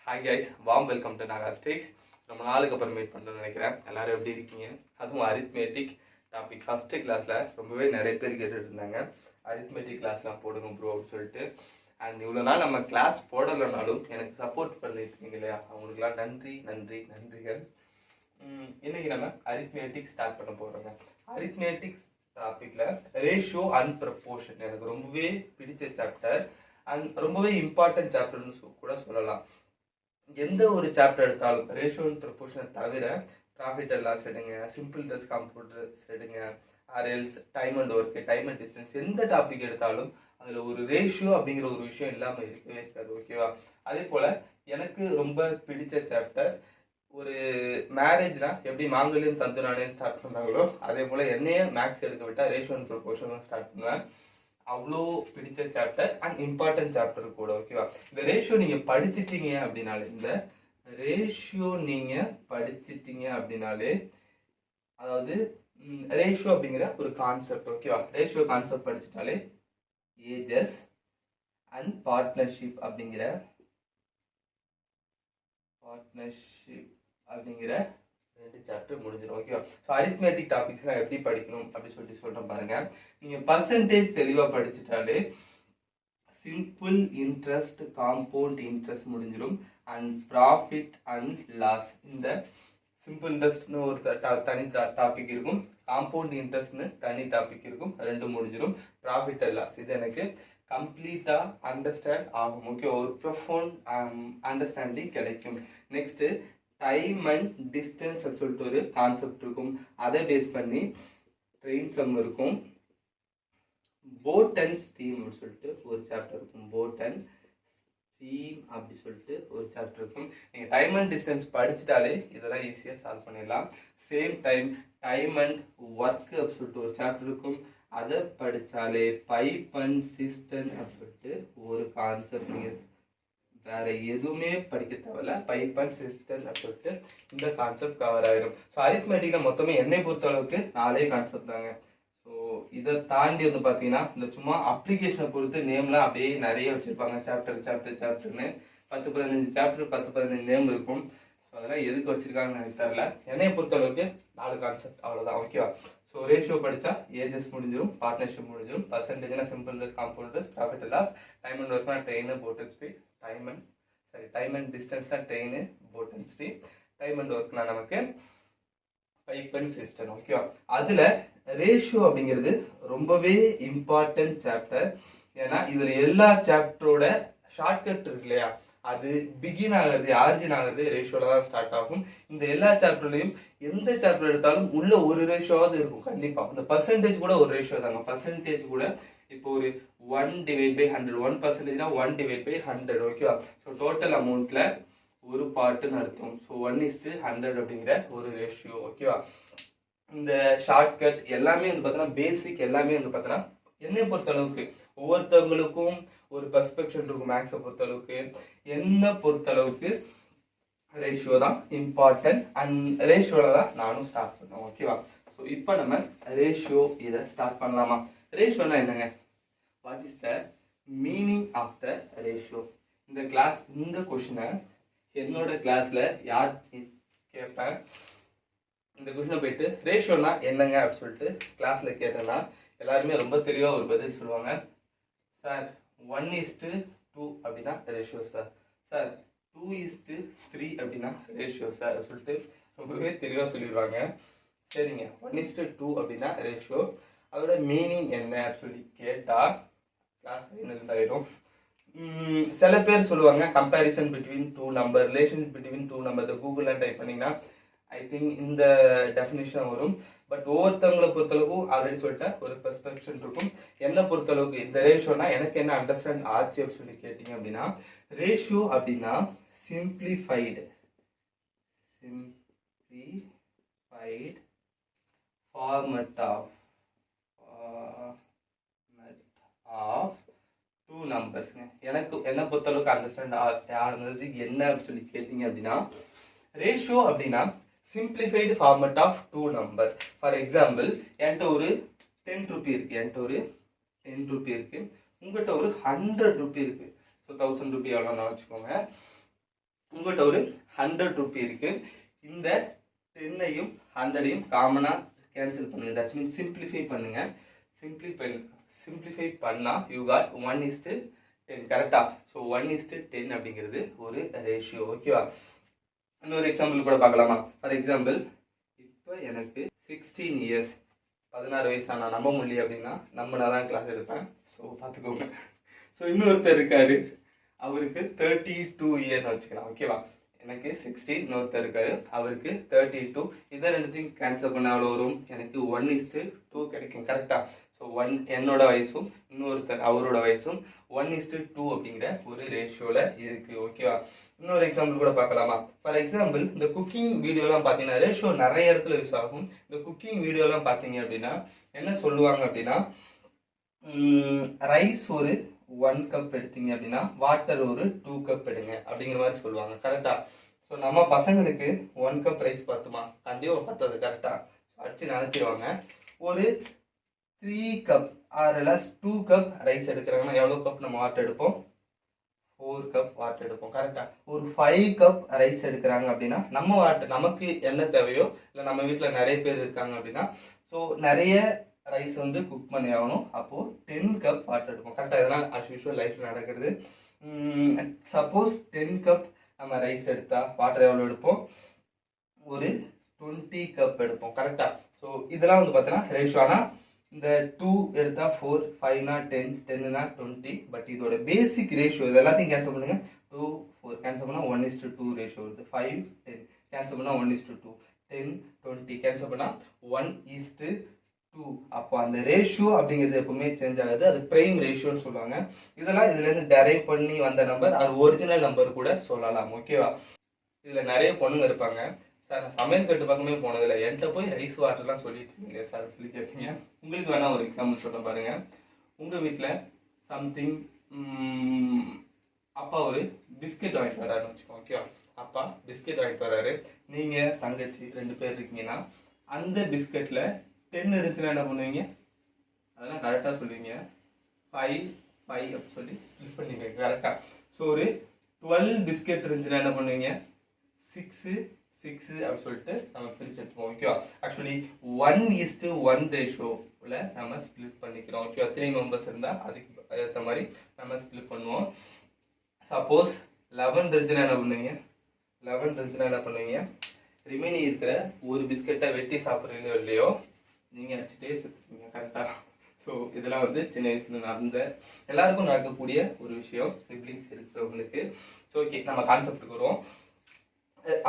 Hi guys, warm welcome to நாகாஸ்டிக்ஸ். ரொம்ப நாளுக்கு அப்புறம் மீட் பண்ணுறேன்னு நினைக்கிறேன். எல்லாரும் எப்படி இருக்கீங்க? அதுவும் அரித்மேட்டிக் டாபிக் ஃபஸ்ட்டு கிளாஸில் ரொம்பவே நிறைய பேர் கேட்டுட்டு இருந்தாங்க, அரித்மேட்டிக் கிளாஸ்லாம் போடுங்க ப்ரோ அப்படின்னு சொல்லிட்டு. அண்ட் இவ்வளோ நாள் நம்ம கிளாஸ் போடலைனாலும் எனக்கு சப்போர்ட் பண்ணியிருக்கீங்க இல்லையா, அவங்களுக்குலாம் நன்றி நன்றி நன்றிகள். இன்னைக்கு நம்ம அரித்மேட்டிக் ஸ்டார்ட் பண்ண போகிறோங்க. அரித்மேட்டிக்ஸ் டாப்பிக்கில் ரேஷியோ அண்ட் ப்ரப்போர்ஷன் எனக்கு ரொம்பவே பிடிச்ச சாப்டர் அண்ட் ரொம்பவே இம்பார்ட்டன்ட் சாப்டர்னு கூட சொல்லலாம். எந்த ஒரு சாப்டர் எடுத்தாலும் ரேஷியோ அண்ட் ப்ரப்போர்ஷனை தவிர ப்ராஃபிட் அண்ட் லாஸ் எடுங்க, சிம்பிள் இன்ட்ரெஸ்ட் காம்பவுண்ட் இன்ட்ரெஸ்ட் எடுங்க, ஆர்எல்ஸ் time and work, time and distance, எந்த டாபிக் எடுத்தாலும் அதில் ஒரு ரேஷியோ அப்படிங்கிற ஒரு விஷயம் இல்லாமல் இருக்கவே இருக்காது. ஓகேவா? அதே போல் எனக்கு ரொம்ப பிடிச்ச சாப்டர், ஒரு மேரேஜ்னா எப்படி மாங்கல்யம் தந்துனானே ஸ்டார்ட் பண்ணாங்களோ அதே போல் என்னையே மேக்ஸ் எடுக்க விட்டால் ரேஷியோ அண்ட் ப்ரப்போர்ஷன் ஸ்டார்ட் பண்ணுவேன். அவ்வளோ பிடிச்ச சாப்டர் அண்ட் இம்பார்ட்டன்ட் சாப்டர் கூட. ஓகேவா? இந்த ரேஷியோ நீங்கள் படிச்சிட்டீங்க அப்படின்னாலே அதாவது ரேஷியோ அப்படிங்கிற ஒரு கான்செப்ட். ஓகேவா? ரேஷியோ கான்செப்ட் படிச்சிட்டாலே ஏஜஸ் அண்ட் பார்ட்னர்ஷிப் அப்படிங்கிற ரெண்டு சாப்டர் முடிஞ்சிடும். ஓகேவா? ஸோ அரித்மேட்டிக் டாபிக்ஸ்லாம் எப்படி படிக்கணும் அப்படி சொல்லிட்டு பாருங்க. நீங்க பர்சன்டேஜ் தெளிவாக படிச்சுட்டாலே சிம்பிள் இன்ட்ரெஸ்ட், காம்பவுண்ட் இன்ட்ரெஸ்ட் முடிஞ்சிடும். அண்ட் ப்ராஃபிட் அண்ட் லாஸ், இந்த சிம்பிள் இன்ட்ரெஸ்ட்னு ஒரு தனி டாபிக் இருக்கும், காம்பவுண்ட் இன்ட்ரெஸ்ட்னு தனி டாபிக் இருக்கும், ரெண்டும் முடிஞ்சிடும். ப்ராஃபிட் அண்ட் லாஸ் இது எனக்கு கம்ப்ளீட்டா அண்டர்ஸ்டாண்ட் ஆகும். ஓகே, ஒரு ப்ரொஃபவுண்ட் அண்டர்ஸ்டாண்டிங் கிடைக்கும். நெக்ஸ்ட் டைம் அண்ட் டிஸ்டன்ஸ் அப்படின்னு சொல்லிட்டு ஒரு கான்செப்ட் இருக்கும், அதை பேஸ் பண்ணி ட்ரெயின் சம் இருக்கும். போட் அண்ட் ஸ்டீம் அப்படின்னு சொல்லிட்டு ஒரு சாப்டர் இருக்கும், போட் அண்ட் ஸ்டீம் அப்படி சொல்லிட்டு ஒரு சாப்டர் இருக்கும். நீங்கள் டைம் அண்ட் டிஸ்டன்ஸ் படிச்சுட்டாலே இதெல்லாம் ஈஸியாக சால்வ் பண்ணிடலாம். சேம் டைம் அண்ட் ஒர்க் அப்படின்னு சொல்லிட்டு ஒரு சாப்டர் இருக்கும், அதை படித்தாலே பைப் அண்ட் சிஸ்டம் அப்படின்னு சொல்லிட்டு ஒரு கான்செப்ட். நீங்கள் வேற எதுவுமே படிக்க தேவையில்ல, பைப் அண்ட் சிஸ்டம் அப்படின்னு சொல்லிட்டு இந்த கான்செப்ட் கவர் ஆயிரும். ஸோ அரித்மேட்டிக்ல மொத்தமே என்னை பொறுத்த அளவுக்கு 4 கான்செப்ட் தாங்க. ஸோ இதை தாண்டி பார்த்தீங்கன்னா இந்த சும்மா அப்ளிகேஷனை பொறுத்து நேம்லாம் அப்படியே நிறைய வச்சிருப்பாங்க, சாப்டர்னு 10-15 சாப்டர் 10-15 நேம் இருக்கும். ஸோ அதெல்லாம் எதுக்கு வச்சிருக்காங்கன்னு எனக்கு தெரியல. என்னைய பொறுத்த அளவுக்கு 4 கான்செப்ட் அவ்வளோதான். ஓகேவா? ஸோ ரேஷியோ படித்தா ஏஜஸ் முடிஞ்சிடும், பார்ட்னர்ஷிப் முடிஞ்சிடும், பர்சன்டேஜ்னா simple interest, compound interest, profit and loss, time and ஒர்க்னா train, boat and speed, time and டிஸ்டன்ஸ்னா train, boat and speed, time and ஒர்க்னா நமக்கு பைப் அண்ட் சிஸ்டம். ஓகேவா? அதுல ரேஷியோ அப்படிங்கிறது ரொம்பவே இம்பார்ட்டன்ட் சாப்டர். ஏன்னா இதுல எல்லா சாப்டரோட ஷார்ட்கட் இருக்கு இல்லையா, அது பிகின் ஆகிறது, ஆரிஜின் ஆகிறது ரேஷியோல தான் ஸ்டார்ட் ஆகும். இந்த எல்லா சாப்டர்லையும் எந்த சாப்டர் எடுத்தாலும் உள்ள ஒரு ரேஷியோவாவது இருக்கும் கண்டிப்பா. இந்த பர்சன்டேஜ் கூட ஒரு ரேஷியோ தாங்க. பர்சன்டேஜ் கூட இப்போ ஒரு 1/100, 1%னா 1/100. ஓகேவா? ஸோ டோட்டல் அமௌண்ட்ல ஒரு பார்ட்டுன்னு அர்த்தம். ஸோ 1:100 அப்படிங்கிற ஒரு ரேஷியோ. ஓகேவா? இந்த ஷார்ட்கட் எல்லாமே பார்த்தோன்னா பேசிக் எல்லாமே பார்த்தோன்னா என்னை பொறுத்த அளவுக்கு ஒவ்வொருத்தவங்களுக்கும் ஒரு பெர்ஸ்பெக்ஷன் இருக்கும். மேக்ஸை பொறுத்த அளவுக்கு என்னை பொறுத்த அளவுக்கு ரேஷியோ தான் இம்பார்ட்டன்ட் அண்ட் ரேஷியோல தான் நானும் ஸ்டார்ட் பண்ணேன். ஓகேவா? ஸோ இப்போ நம்ம ரேஷியோ இதை ஸ்டார்ட் பண்ணலாமா? ரேஷியோனா என்னங்க? What is the meaning of the ratio? இந்த கொஸ்டினை என்னோட கிளாஸ்ல யார் கேட்பேன், இந்த கொஸ்டினை போயிட்டு ரேஷியோனா என்னங்க அப்படின்னு சொல்லிட்டு கிளாஸ்ல கேட்டேன்னா எல்லாருமே ரொம்ப தெளிவா ஒரு பதில் சொல்லுவாங்க. சார் 1:2 அப்படின்னா ரேஷியோ சார், 2:3 அப்படின்னா ரேஷியோ சார் சொல்லிட்டு ரொம்பவே தெளிவாக சொல்லிடுவாங்க. சரிங்க, 1:2 அப்படின்னா ரேஷியோ, அதோட மீனிங் என்ன அப்படின்னு சொல்லி கேட்டா கிளாஸ் ஆயிரும். சில பேர் சொல்லுவாங்க comparison between 2 number, relation between 2 number. கூகுளில் டைப் பண்ணிங்கன்னா ஐ திங்க் இந்த டெஃபினிஷன் வரும். பட் ஒவ்வொருத்தவங்களை பொறுத்தளவுக்கும் ஆல்ரெடி சொல்லிட்டேன் ஒரு பெர்ஸ்பெக்ஷன் இருக்கும். என்னை பொறுத்தளவுக்கு இந்த ரேஷியோனா எனக்கு என்ன அண்டர்ஸ்டாண்ட் ஆச்சு அப்படின்னு சொல்லி கேட்டீங்க அப்படின்னா, ரேஷியோ அப்படின்னா சிம்பிளிஃபைடு ஃபார்மட் ஆஃப் 2 நம்பர்ஸ்ங்க. என்னை பொறுத்தளவுக்கு அண்டர்ஸ்டாண்ட் ஆனது என்ன அப்படின்னு சொல்லி கேட்டீங்க அப்படின்னா, ரேஷியோ அப்படின்னா simplified format of 2 number. For example, என்கிட்ட ஒரு 10 ரூபி இருக்கு, உங்கள்கிட்ட ஒரு 100 ரூபி இருக்கு. ஸோ 1000 ரூபி எவ்வளோன்னு வச்சுக்கோங்க. உங்கள்கிட்ட உங்கள்கிட்ட ஒரு 100 ரூபி இருக்கு. இந்த 10ஐயும் 100ஐயும் காமனா கேன்சல் பண்ணுங்க. தட்ஸ் மீன் சிம்பிளிஃபை பண்ணுங்க. சிம்பிளிஃபை பண்ணா யூ காட் 1:10. கரெக்டா? ஸோ 1:10 அப்படிங்கிறது ஒரு ரேஷியோ. ஓகேவா? இன்னொரு எக்ஸாம்பிள் கூட பார்க்கலாமா? ஃபார் எக்ஸாம்பிள், இப்போ எனக்கு 16 இயர்ஸ், 16 வயசா, நான் நம்ப முடியல அப்படின்னா நம்பினா தான் கிளாஸ் எடுப்பேன். ஸோ பார்த்துக்கோங்க. ஸோ இன்னொருத்தர் இருக்காரு, அவருக்கு 32 இயர்னு வச்சுக்கலாம். ஓகேவா? எனக்கு 16, இன்னொருத்தர் இருக்காரு, அவருக்கு 32. இதை ரெண்டுத்தையும் கேன்சல் பண்ண எவ்வளோ வரும்? எனக்கு 1:2 கிடைக்கும். கரெக்டா? ஸோ என்னோட வயசும் இன்னொருத்தர் அவரோட வயசும் 1:2 அப்படிங்கிற ஒரு ரேஷியோல இருக்கு. ஓகேவா? இன்னொரு எக்ஸாம்பிள் கூட பார்க்கலாமா? ஃபார் எக்ஸாம்பிள், இந்த குக்கிங் வீடியோலாம் பார்த்தீங்கன்னா ரேஷியோ நிறைய இடத்துல யூஸ் ஆகும். இந்த குக்கிங் வீடியோலாம் பார்த்தீங்க அப்படின்னா என்ன சொல்லுவாங்க அப்படின்னா, ரைஸ் ஒரு 1 கப் எடுத்தீங்க அப்படின்னா வாட்டர் ஒரு 2 கப் எடுங்க அப்படிங்கிற மாதிரி சொல்லுவாங்க. கரெக்டா? ஸோ நம்ம பசங்களுக்கு 1 கப் ரைஸ் பார்த்துமா? கண்டிப்பாக பத்தாது. கரெக்டா? அடிச்சு நினைச்சிருவாங்க. ஒரு 3 கப் ஆர்எல்எஸ் 2 கப் ரைஸ் எடுக்கிறாங்கன்னா எவ்வளோ கப் நம்ம வாட்டர் எடுப்போம்? 4 கப் வாட்டர் எடுப்போம். கரெக்டா? ஒரு 5 கப் ரைஸ் எடுக்கிறாங்க அப்படின்னா நம்ம வாட்டர், நமக்கு என்ன தேவையோ, இல்லை நம்ம வீட்டில் நிறைய பேர் இருக்காங்க அப்படின்னா ஸோ நிறைய ரைஸ் வந்து குக் பண்ணி ஆகணும். அப்போ 10 கப் வாட்டர் எடுப்போம். கரெக்டாக? இதெல்லாம் அஸ் யூஷுவல் லைஃப்ல நடக்கிறது. சப்போஸ் 10 கப் நம்ம ரைஸ் எடுத்தா வாட்டர் எவ்வளோ எடுப்போம்? ஒரு 20 கப் எடுப்போம். கரெக்டா? ஸோ இதெல்லாம் வந்து பார்த்தீங்கன்னா ரேஷியோ. ஆனால் இந்த 2 எடுத்தா 4, 5னா 10, 10னா 20. பட் இதோட பேசிக் ரேஷியோ இது எல்லாத்தையும் கேன்சல் பண்ணுங்க. 2, 4 கேன்சல் பண்ணா 1:2 ரேஷியோ வருது. 5, 10 கேன்சல் பண்ணா 1:2, 10, 20 கேன்சல் பண்ணா 1:2. அப்போ அந்த ரேஷியோ அப்படிங்கிறது எப்பவுமே சேஞ்ச் ஆகுது. அது பிரைம் ரேஷியோன்னு சொல்லுவாங்க. இதெல்லாம் இதுல இருந்து டெரைவ் பண்ணி வந்த நம்பர், அது ஒரிஜினல் நம்பர் கூட சொல்லலாம். ஓகேவா? இதுல நிறைய பொண்ணுங்க இருப்பாங்க, சார் நான் சமையல் கட்டு பக்கமே போனதில்லை, என்கிட்ட போய் ரைஸ் வாட்டர்லாம் சொல்லிட்டு இருக்கீங்க சார் சொல்லி கேட்பீங்க. உங்களுக்கு வேணா ஒரு எக்ஸாம்பிள் சொல்ல பாருங்க. உங்க வீட்டில் சம்திங் அப்பா ஒரு பிஸ்கெட் வாங்கிட்டு வராருன்னு வச்சுக்கோங்க. ஓகேவா? அப்பா பிஸ்கெட் வாங்கிட்டு வராரு, நீங்க தங்கச்சி 2 பேர் இருக்கீங்கன்னா அந்த பிஸ்கெட்ல 10 இருந்துச்சுன்னா என்ன பண்ணுவீங்க? அதெல்லாம் கரெக்டாக சொல்லுவீங்க. 5 அப்படி சொல்லி ஸ்பிளிட் பண்ணிடுவீங்க. கரெக்டா? ஸோ ஒரு 12 பிஸ்கெட் இருந்துச்சுன்னா என்ன பண்ணுவீங்க? 6 அப்படி சொல்லிட்டு நம்ம பிரிச்சு எடுத்துப்போம். ஓகேவா? ஆக்சுவலி 1:1 ரேஷியோவில் நம்ம ஸ்பிளிட் பண்ணிக்கிறோம். ஓகேவா? 3 மெம்பர்ஸ் இருந்தால் அதுக்கு ஏற்ற மாதிரி நம்ம ஸ்பிளிட் பண்ணுவோம். சப்போஸ் 11 இருந்துச்சுன்னா என்ன பண்ணுவீங்க? ரிமைனிங் இருக்கிற ஒரு பிஸ்கெட்டை வெட்டி சாப்பிட்றீங்களோ இல்லையோ, நீங்க அடிச்சுட்டே செத்துருக்கீங்க. கரெக்டா? ஸோ இதெல்லாம் வந்து சின்ன வயசுல நடந்த எல்லாருக்கும் நடக்கக்கூடிய ஒரு விஷயம், சிப்ளிங்ஸ் இருக்கிறவங்களுக்கு. ஸோ ஓகே, நம்ம கான்செப்டுக்கு வருவோம்.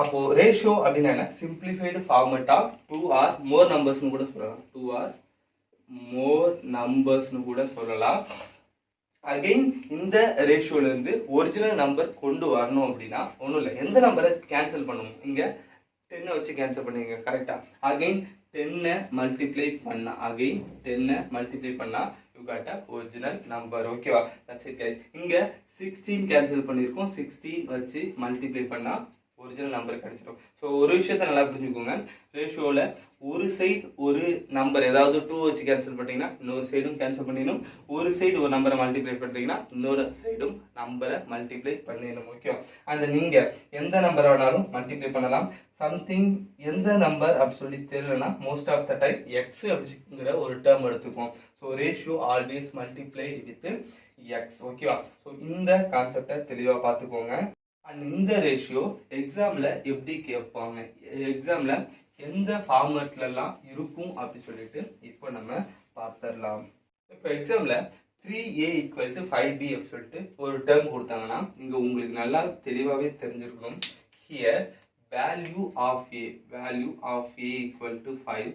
அப்போ ரேஷியோ அப்படின்னா என்ன? Simplified format of 2 or more நம்பர்ஸ்னு கூட சொல்லலாம். 2 or more நம்பர்ஸ்னு கூட சொல்லலாம். அகைன் இந்த ரேஷியோல இருந்து ஒரிஜினல் நம்பர் கொண்டு வரணும் அப்படின்னா ஒன்றும் இல்லை, எந்த நம்பரை கேன்சல் பண்ணணும்? இங்க 10 வச்சு கேன்சல் பண்ணுவீங்க. கரெக்டா? அகைன் 10 மல்டிப்ளை பண்ணா you got a original number. ஓகேவா? That's it guys. இங்க 16 கேன்சல் பண்ணிருக்கோம். 16 வச்சு மல்டிப்ளை பண்ணா ஒரிஜினல் நம்பர் கிடைச்சிடும். ஸோ ஒரு விஷயத்த நல்லா புரிஞ்சுக்கோங்க. ரேஷியோல ஒரு சைடு ஒரு நம்பர் ஏதாவது 2 வச்சு கேன்சல் பண்ணிட்டீங்கன்னா இன்னொரு சைடும் கேன்சல் பண்ணிடணும். ஒரு சைடு ஒரு நம்பரை மல்டிப்ளை பண்ணுறீங்கன்னா இன்னொரு சைடும் நம்பரை மல்டிப்ளை பண்ணிடணும். ஓகேவா? அந்த நீங்க எந்த நம்பர் வேணாலும் மல்டிப்ளை பண்ணலாம். சம்திங் எந்த நம்பர் அப்படி சொல்லி தெரியலன்னா most of the time X அப்படிங்கிற ஒரு டேர்ம் எடுத்துக்கும். So ratio always multiply with X. ஓகேவா? ஸோ இந்த கான்செப்டை தெளிவாக பார்த்துக்கோங்க. அண்ட் இந்த ரேஷியோ எக்ஸாம்ல எப்படி கேட்பாங்க, எக்ஸாம்ல எந்த ஃபார்மேட்லாம் இருக்கும் அப்படி சொல்லிட்டு இப்போ நம்ம பார்த்துடலாம். இப்போ எக்ஸாம்ல 3a = 5b அப்படி சொல்லிட்டு ஒரு டேர்ம் கொடுத்தாங்கன்னா இங்க உங்களுக்கு நல்லா தெளிவாகவே தெரிஞ்சிருக்கணும். Here value of a = 5,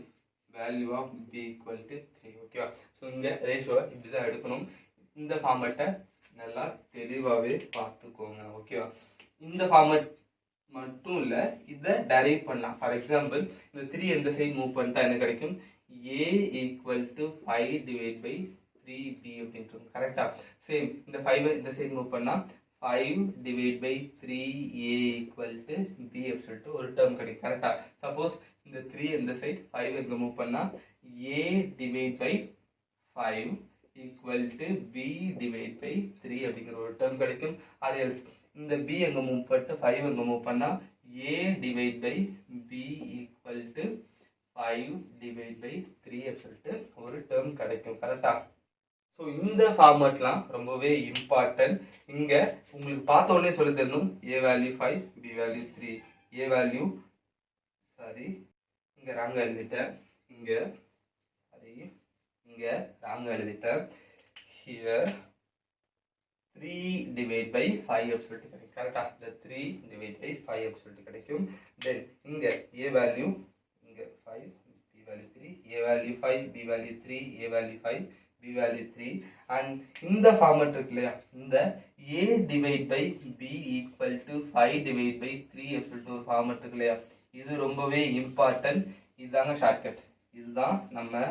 value of b = 3. ஓகேவா? ஸோ இங்க ரேஷியோவை இப்படிதான் எடுக்கணும். இந்த ஃபார்மேட்டை நல்லா தெளிவாகவே பார்த்துக்கோங்க. ஓகேவா? இந்த ஃபார்மேட் மட்டும் இல்லை, இதை டெரைவ் பண்ணலாம். ஃபார் எக்ஸாம்பிள் இந்த 3 எந்த சைடு மூவ் பண்ணிட்டா என்ன கிடைக்கும்? a = 5/3b அப்படின்ட்டு. கரெக்டா? சேம் இந்த 5 இந்த சைடு மூவ் பண்ணா 5/3a = b அப்படி சொல்லிட்டு ஒரு டேர்ம் கிடைக்கும். கரெக்டா? சப்போஸ் இந்த 3 இந்த சைடு 5 இங்க மூவ் பண்ணா a/5 = b/3 அப்படிங்கிற ஒரு டேர்ம் கிடைக்கும். அது எல்ஸ் இந்த b அங்க மூவ் பண்ணிட்டு 5 அங்க மூவ் பண்ணா a divide by b equal to 5 divide by 3 சொல்லிட்டு ஒரு டேர்ம் கிடைக்கும். கரெக்டா? ஸோ இந்த ஃபார்மேட்லாம் ரொம்பவே இம்பார்ட்டன்ட். இங்க உங்களுக்கு பார்த்த உடனே சொல்லி தரணும் a value 5 b value 3 a value sorry இங்க ராங்க எழுதிட்டேன், இங்க சாரி இங்க ராங்க எழுதிட்டேன். ஹியர் 3 டிவைட் பை 5 சொல்லிட்டு கிடைக்கும். கரெக்டா? இந்த 3 டிவைட் பை 5 சொல்லிட்டு கிடைக்கும். தென் இங்க a வேல்யூ இங்க 5 b value 3 a value 5 b value 3 a value 5 b value 3 and இந்த ஃபார்மேட் இருக்கு இல்லையா, இந்த a divide by b equal to 5 divide by 3 சொல்லிட்டு ஒரு ஃபார்மேட் இருக்கு இல்லையா, இது ரொம்பவே இம்பார்ட்டன்ட். இதுதாங்க ஷார்ட்கட். இதுதான் நம்ம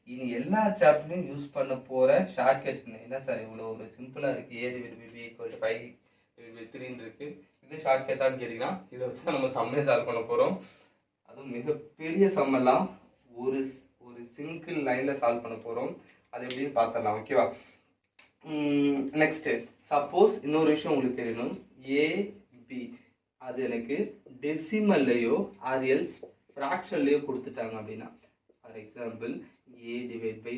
இனி எல்லா சாப்டர்லையும் யூஸ் பண்ண போற ஷார்ட்கட். என்ன சார் இவ்வளோ ஒரு சிம்பிளா இருக்கு, a divide by b equal to 5 divide by 3 இருக்கு, இது ஷார்ட்கட்டான்னு கேட்டீங்கன்னா இதை வச்சு நம்ம சம்மே சால்வ் பண்ண போறோம். அதுவும் மிகப்பெரிய சம்மெல்லாம் ஒரு ஒரு சிங்கிள் லைன்ல சால்வ் பண்ண போறோம். அது எப்படின்னு பார்த்துடலாம். ஓகேவா? நெக்ஸ்ட் சப்போஸ் இன்னொரு விஷயம் உங்களுக்கு தெரியணும், ஏ பி அது எனக்கு டெசிமல்லையோ ஆர் எல்ஸ் ஃப்ராக்ஷன்லையோ கொடுத்துட்டாங்க அப்படின்னா, for example A divide by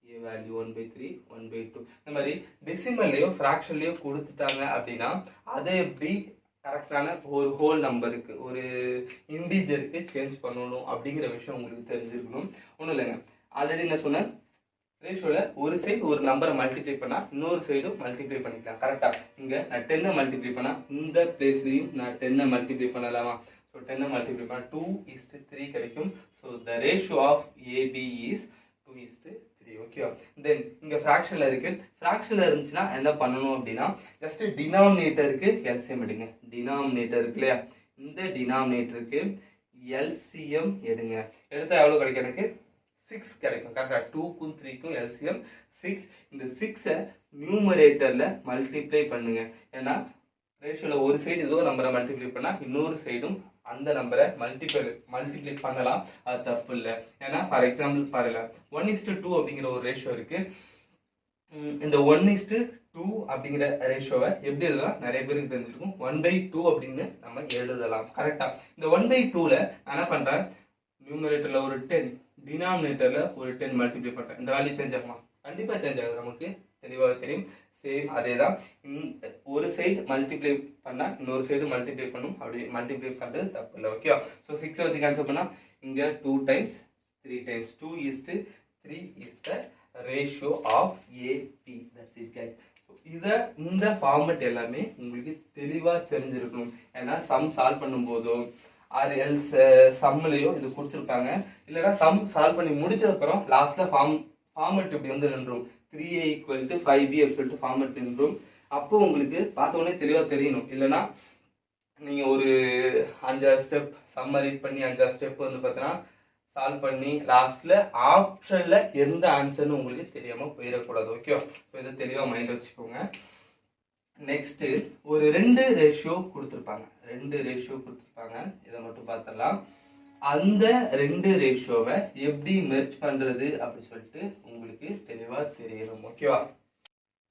A value 1/3 1/2 இந்த மாதிரி டெசிமல்லையோ ஃப்ராக்ஷன்லையோ கொடுத்துட்டாங்க அப்படின்னா அதை எப்படி கரெக்டான ஒரு ஹோல் நம்பருக்கு ஒரு இன்டிஜருக்கு சேஞ்ச் பண்ணணும் அப்படிங்கிற விஷயம் உங்களுக்கு தெரிஞ்சிருக்கணும். ஒன்றும் இல்லைங்க, ஆல்ரெடி என்ன சொன்னேன், ரேஷியோல ஒரு சைடு ஒரு நம்பரை மல்டிப்ளை பண்ணா இன்னொரு சைடும் மல்டிப்ளை பண்ணிக்கலாம். கரெக்டா? இங்க நான் 10 மல்டிப்ளை பண்ணா இந்த பிளேஸ்லயும் நான் 10 மல்டிப்ளை பண்ணலாமா? ஸோ 10 மல்டிப்ளை பண்ணா 2:3 கிடைக்கும். So the ratio of AB is 2:3. ஓகேவா? தென் இங்க ஃபிராக்ஷன்ல இருக்கு, ஃபிராக்ஷன்ல இருந்துச்சுன்னா என்ன பண்ணணும் அப்படின்னா ஜஸ்ட் டினாமினேட்டருக்கு எல்சிஎம் எடுங்க. டினாமினேட்டர் இருக்கு இல்லையா, இந்த டினாமினேட்டருக்கு எல்சிஎம் எடுங்க. எடுத்தா எவ்வளவு கிடைக்கும்? எனக்கு 6 கிடைக்கும். கரெக்டா? 2க்கும் 3க்கும் எல்சிஎம் 6. இந்த 6 நியூமரேட்டர்ல மல்டிப்ளை பண்ணுங்க. ஏன்னா ரேஷியோல ஒரு சைடு ஏதோ நம்பரை மல்டிப்ளை பண்ணா இன்னொரு சைடும் அந்த நம்பரை மல்டிப்ளை பண்ணலாம், அது தப்பு இல்லை. ஏன்னா ஃபார் எக்ஸாம்பிள் பாருங்க, 1:2 அப்படிங்கிற ஒரு ரேஷியோ இருக்கு. இந்த 1:2 அப்படிங்கிற ரேஷியோவை எப்படி எழுதலாம் நிறைய பேருக்கு தெரிஞ்சிருக்கும், 1/2 அப்படின்னு நம்ம எழுதலாம். கரெக்டா? இந்த 1/2ல நான் என்ன பண்றேன், நியூமரேட்டர்ல ஒரு 10 டினாமினேட்டர்ல ஒரு 10 மல்டிப்ளை பண்றேன். இந்த வேல்யூ சேஞ்ச் ஆகுமா? கண்டிப்பா சேஞ்ச் ஆகுது, நமக்கு தெளிவாக தெரியும். சேம் அதே தான், ஒரு சைடு மல்டிப்ளை பண்ணா இன்னொரு சைடு மல்டிப்ளை பண்ணும். அப்படி மல்டிப்ளை பண்றது தப்பு இல்லை. ஓகே? ஸோ 6 வச்சு கேன்சல் பண்ணா இங்க 2 times 3 times 2:3 is the ratio of AB. That's it guys. இந்த ஃபார்மட் எல்லாமே உங்களுக்கு தெளிவா தெரிஞ்சிருக்கணும். ஏன்னா சம் சால்வ் பண்ணும்போதோ ஆர் எல்ஸ் சம்லையோ இது கொடுத்துருப்பாங்க, இல்லைன்னா சம் சால்வ் பண்ணி முடிச்ச அப்புறம் லாஸ்ட்ல ஃபார்மட் இப்படி வந்து நின்றும் 3a = 5b சொல்லிட்டு ஃபார்மட் நின்றும். அப்போ உங்களுக்கு பார்த்த உடனே தெளிவா தெரியணும். இல்லைன்னா நீங்க ஒரு 5 ஸ்டெப் சம்மரி பண்ணி 5 ஸ்டெப் வந்து பார்த்தீங்கன்னா சால்வ் பண்ணி லாஸ்ட்ல ஆப்ஷன்ல எந்த ஆன்சர்னு உங்களுக்கு தெரியாம போயிடக்கூடாது. ஓகே? இதை தெளிவா மைண்ட் வச்சுக்கோங்க. நெக்ஸ்ட் ஒரு 2 ரேஷியோ கொடுத்துருப்பாங்க. இதை மட்டும் பார்த்துடலாம். அந்த 2 ரேஷியோவை எப்படி மெர்ஜ் பண்றது அப்படி சொல்லிட்டு உங்களுக்கு தெளிவா தெரியணும். ஓகேவா?